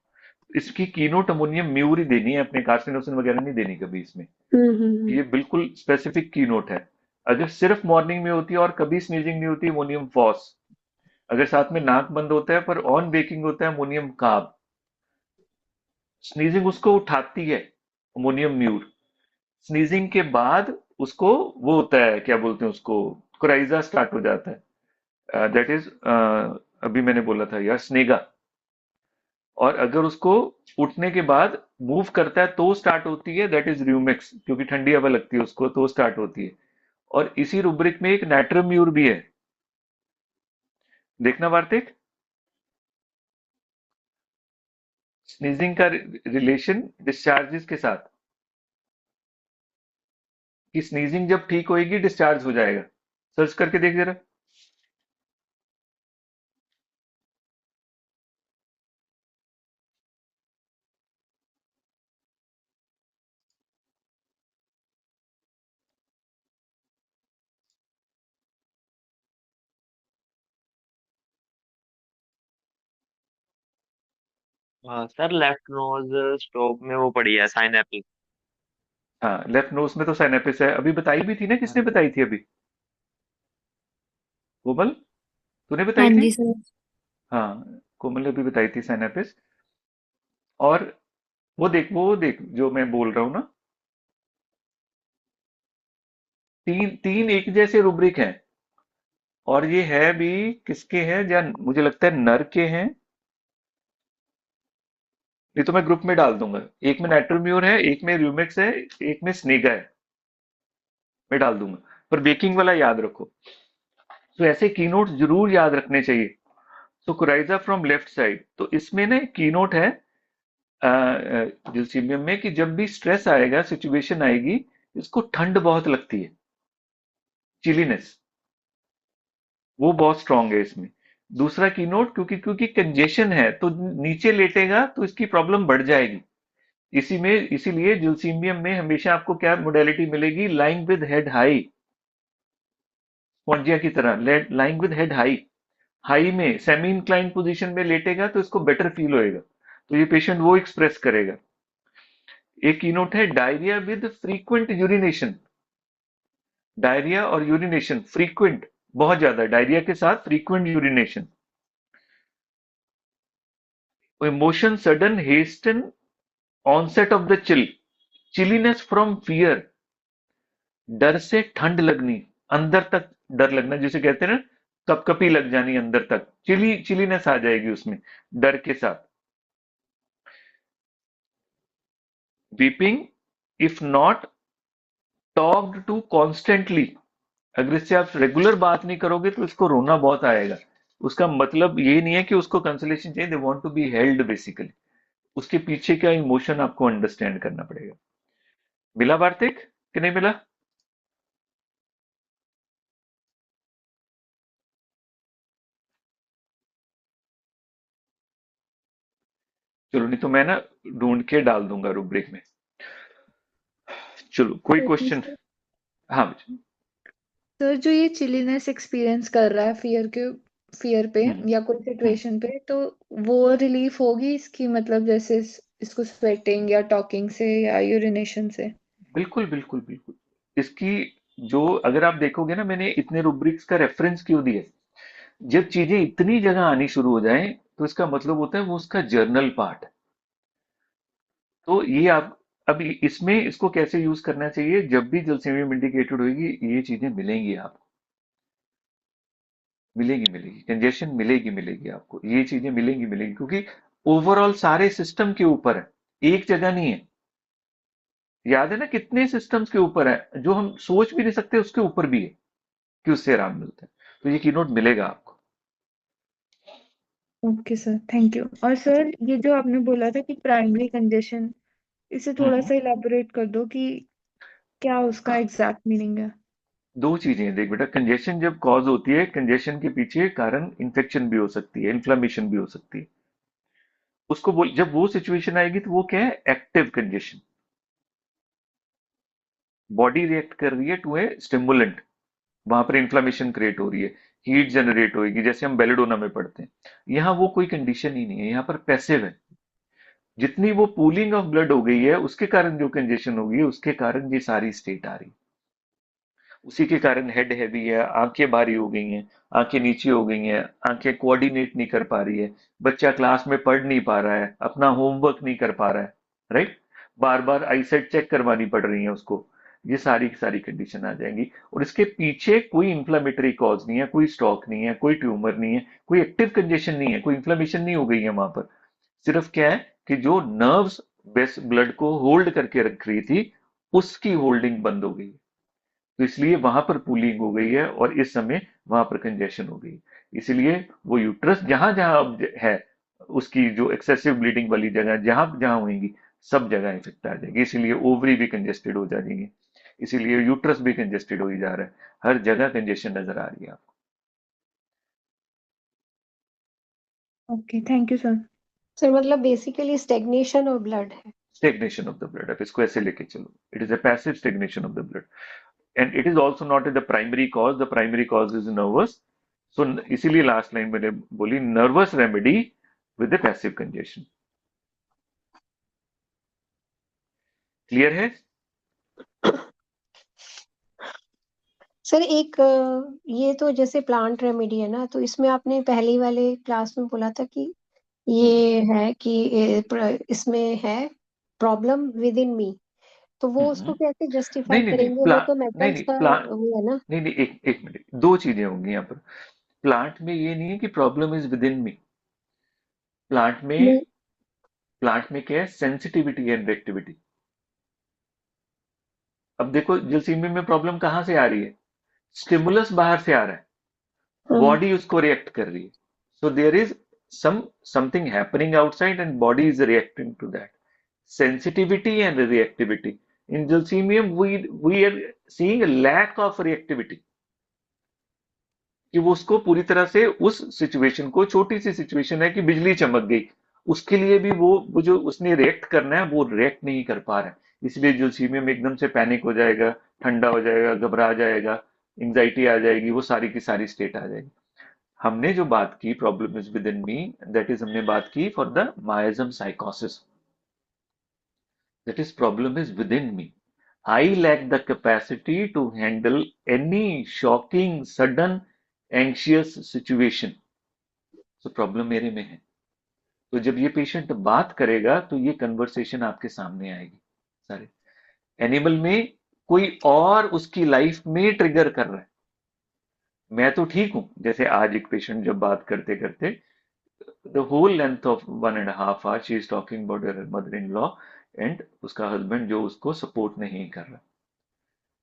इसकी कीनोट अमोनियम म्यूर ही देनी है, अपने कार्सिनोसिन वगैरह नहीं देनी कभी इसमें। हम्म। ये बिल्कुल स्पेसिफिक कीनोट है। अगर सिर्फ मॉर्निंग में होती है और कभी स्नीजिंग नहीं होती, अमोनियम फॉस। अगर साथ में नाक बंद होता है पर ऑन वेकिंग होता है, अमोनियम कार्ब। स्नीजिंग उसको उठाती है, अमोनियम म्यूर। स्नीजिंग के बाद उसको वो होता है, क्या बोलते हैं उसको, कोराइजा स्टार्ट हो जाता है, दैट इज, अभी मैंने बोला था यार, स्नेगा। और अगर उसको उठने के बाद मूव करता है तो स्टार्ट होती है, दैट इज रूमिक्स, क्योंकि ठंडी हवा लगती है उसको तो स्टार्ट होती है। और इसी रुब्रिक में एक नाइट्रोम्यूर भी है, देखना वार्तिक, स्नीजिंग का रिलेशन डिस्चार्जेस के साथ, कि स्नीजिंग जब ठीक होएगी डिस्चार्ज हो जाएगा। सर्च करके देख जरा। हाँ सर, लेफ्ट नोज स्टॉप में वो पड़ी है साइनेप्स। हाँ, लेफ्ट नोज में तो साइनेपिस है, अभी बताई भी थी ना, हाँ किसने जी। बताई थी अभी? कोमल, तूने हाँ बताई थी? जी सर। हाँ, कोमल ने भी बताई थी साइनेपिस। और वो देख जो मैं बोल रहा हूँ ना, तीन तीन एक जैसे रुब्रिक हैं। और ये है भी किसके हैं, या मुझे लगता है नर के हैं। नहीं तो मैं ग्रुप में डाल दूंगा, एक में नाइट्रोम्यूर है, एक में रूमिक्स है, एक में स्नेगा है, मैं डाल दूंगा। पर बेकिंग वाला याद रखो। तो ऐसे कीनोट जरूर याद रखने चाहिए। तो कोराइजा फ्रॉम लेफ्ट साइड, तो इसमें ना कीनोट है जिलसीमियम में, कि जब भी स्ट्रेस आएगा, सिचुएशन आएगी, इसको ठंड बहुत लगती है, चिलीनेस, वो बहुत स्ट्रांग है इसमें। दूसरा कीनोट, क्योंकि क्योंकि कंजेशन है तो नीचे लेटेगा तो इसकी प्रॉब्लम बढ़ जाएगी। इसीलिए जिलसीमियम में हमेशा आपको क्या मोडेलिटी मिलेगी, lying with head high, Spongia की तरह lying with head high. High में सेमी इंक्लाइन पोजीशन में लेटेगा तो इसको बेटर फील होएगा, तो ये पेशेंट वो एक्सप्रेस करेगा। एक कीनोट है diarrhoea with frequent urination, diarrhoea और यूरिनेशन फ्रीक्वेंट, बहुत ज्यादा डायरिया के साथ frequent urination. Emotion sudden hasten onset of the chilliness from fear, डर से ठंड लगनी, अंदर तक डर लगना, जिसे कहते हैं ना कपकपी लग जानी अंदर तक, चिलीनेस आ जाएगी उसमें डर के साथ। Weeping if not talked to constantly, अगर इससे आप रेगुलर बात नहीं करोगे तो इसको रोना बहुत आएगा। उसका मतलब ये नहीं है कि उसको कंसोलेशन चाहिए, they want to be held basically. उसके पीछे का इमोशन आपको अंडरस्टैंड करना पड़ेगा। मिला वार्तिक कि नहीं मिला? चलो, नहीं तो मैं ना ढूंढ के डाल दूंगा रूब्रिक में। चलो, कोई क्वेश्चन? हाँ बच्चों। सर जो ये चिलीनेस एक्सपीरियंस कर रहा है फियर पे हम्म, या कोई हम्म, सिचुएशन पे, तो वो रिलीफ होगी इसकी, मतलब जैसे इसको स्वेटिंग या टॉकिंग से या यूरिनेशन से? बिल्कुल बिल्कुल बिल्कुल। इसकी जो, अगर आप देखोगे ना, मैंने इतने रूब्रिक्स का रेफरेंस क्यों दिया, जब चीजें इतनी जगह आनी शुरू हो जाएं तो इसका मतलब होता है वो उसका जर्नल पार्ट है। तो ये आप अभी इसमें इसको कैसे यूज करना चाहिए, जब भी जलसेमियम इंडिकेटेड होगी ये चीजें मिलेंगी आपको, मिलेगी मिलेगी, कंजेशन मिलेगी मिलेगी आपको, ये चीजें मिलेंगी मिलेंगी, क्योंकि ओवरऑल सारे सिस्टम के ऊपर है, एक जगह नहीं है। याद है ना, कितने सिस्टम्स के ऊपर है, जो हम सोच भी नहीं सकते उसके ऊपर भी है कि उससे आराम मिलता है। तो ये कीनोट मिलेगा आपको। Okay sir, thank you. और सर ये जो आपने बोला था कि प्राइमरी कंजेशन, इसे थोड़ा हम्म। सा इलाबोरेट कर दो कि क्या उसका एग्जैक्ट मीनिंग है? दो चीजें हैं, देख बेटा, कंजेशन जब कॉज होती है, कंजेशन के पीछे कारण इन्फेक्शन भी हो सकती है, इन्फ्लामेशन भी हो सकती है। उसको बोल, जब वो सिचुएशन आएगी तो वो क्या है, एक्टिव कंजेशन। बॉडी रिएक्ट कर रही है टू ए स्टिमुलेंट, वहां पर इन्फ्लामेशन क्रिएट हो रही है, हीट जनरेट होगी, जैसे हम बेलेडोना में पढ़ते हैं। यहाँ वो कोई कंडीशन ही नहीं है, यहाँ पर पैसिव है। जितनी वो पूलिंग ऑफ ब्लड हो गई है उसके कारण जो कंजेशन होगी, उसके कारण ये सारी स्टेट आ रही है। उसी के कारण हेड हैवी है, आंखें भारी हो गई हैं, आंखें नीचे हो गई हैं, आंखें कोऑर्डिनेट नहीं कर पा रही है, बच्चा क्लास में पढ़ नहीं पा रहा है, अपना होमवर्क नहीं कर पा रहा है, राइट? बार बार आईसाइट चेक करवानी पड़ रही है उसको, ये सारी की सारी कंडीशन आ जाएंगी। और इसके पीछे कोई इन्फ्लेमेटरी कॉज नहीं है, कोई स्टॉक नहीं है, कोई ट्यूमर नहीं है, कोई एक्टिव कंजेशन नहीं है, कोई इन्फ्लेमेशन नहीं हो गई है वहां पर। सिर्फ क्या है कि जो नर्व्स बेस ब्लड को होल्ड करके रख रही थी, उसकी होल्डिंग बंद हो गई है। तो इसलिए वहां पर पुलिंग हो गई है और इस समय वहां पर कंजेशन हो गई। इसलिए वो यूट्रस जहां जहां अब है, उसकी जो एक्सेसिव ब्लीडिंग वाली जगह जहां जहां होंगी, सब जगह इफेक्ट आ जाएगी। इसीलिए ओवरी भी कंजेस्टेड हो जाएंगे, इसीलिए यूट्रस भी कंजेस्टेड हो ही जा रहा है। हर जगह कंजेशन नजर आ रही है आपको। Okay, thank you sir. Sir मतलब बेसिकली स्टेग्नेशन ऑफ ब्लड है। स्टेग्नेशन ऑफ द ब्लड, आप इसको ऐसे लेके चलो, it is a passive stagnation of the blood and it is also not the primary cause, the primary cause is nervous. So इसीलिए last line मैंने बोली nervous remedy with the passive congestion. Clear है? Sir एक ये तो जैसे plant remedy है ना, तो इसमें आपने पहली वाले क्लास में बोला था कि ये है कि इसमें है प्रॉब्लम विद इन मी, तो वो उसको कैसे जस्टिफाई नहीं नहीं नहीं करेंगे? वो तो नहीं मेटल्स नहीं का प्लांट, वो है ना। नहीं नहीं, एक एक मिनट, दो चीजें होंगी यहाँ पर। प्लांट में ये नहीं है कि problem is within me. Plant में नहीं। प्लांट में क्या है, सेंसिटिविटी एंड रिएक्टिविटी। अब देखो जलसीमी में प्रॉब्लम कहाँ से आ रही है? स्टिमुलस बाहर से आ रहा है, हाँ। बॉडी उसको रिएक्ट कर रही है। So there is something happening outside and body is reacting to that. Sensitivity and reactivity. In Dulcimium, we are seeing a lack of reactivity. कि वो उसको पूरी तरह से उस सिचुएशन को, छोटी सी सिचुएशन है कि बिजली चमक गई, उसके लिए भी वो जो उसने रिएक्ट करना है वो रिएक्ट नहीं कर पा रहा है। इसलिए जुलसीमियम एकदम से पैनिक हो जाएगा, ठंडा हो जाएगा, घबरा जाएगा, एंग्जाइटी आ जाएगी, वो सारी की सारी स्टेट आ जाएगी। हमने जो बात की problem is within me, that is हमने बात की फॉर द माइजम साइकोसिस, that is problem is within me. I lack the capacity to handle any shocking, sudden, anxious situation. So problem मेरे में है। तो जब ये पेशेंट बात करेगा तो ये कन्वर्सेशन आपके सामने आएगी सारे। एनिमल में कोई और उसकी लाइफ में ट्रिगर कर रहा है। मैं तो ठीक हूं, जैसे आज एक पेशेंट जब बात करते करते the whole length of 1.5 hours she is talking about her mother in law and उसका हस्बैंड जो उसको सपोर्ट नहीं कर रहा।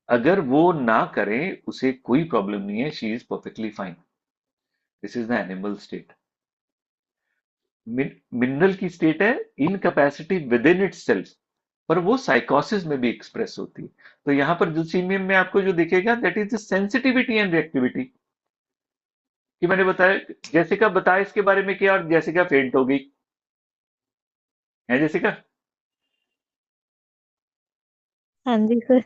अगर वो ना करें, उसे कोई प्रॉब्लम नहीं है, she is perfectly fine. This is the animal state. Mineral की स्टेट है incapacity with in it self, पर वो साइकोसिस में भी एक्सप्रेस होती है। तो यहां पर जुलसीमियम में आपको जो दिखेगा that is the sensitivity and reactivity कि मैंने बताया। जैसिका बताया इसके बारे में क्या, और जैसिका फेंट हो गई है। जैसिका हाँ जी सर।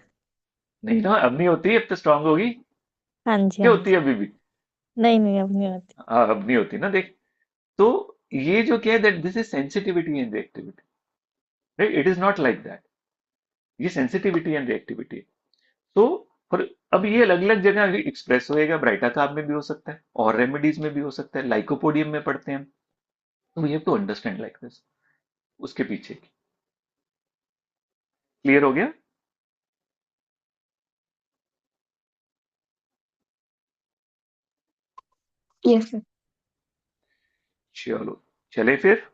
नहीं ना, अब नहीं होती, अब तो स्ट्रांग होगी। हाँ जी, क्या हाँ होती जी। है अभी भी? नहीं नहीं, अब नहीं होती। हाँ, अब नहीं होती ना, देख। तो ये जो क्या है, that this is sensitivity and reactivity, right? It is not like that. ये सेंसिटिविटी एंड रिएक्टिविटी। तो पर अब ये अलग अलग जगह एक्सप्रेस होएगा, ब्राइटा कार्ब में भी हो सकता है और रेमेडीज में भी हो सकता है, लाइकोपोडियम में पढ़ते हैं हम। तो we have to understand like this, उसके पीछे की। क्लियर हो गया? Yes sir. चलो, चले फिर।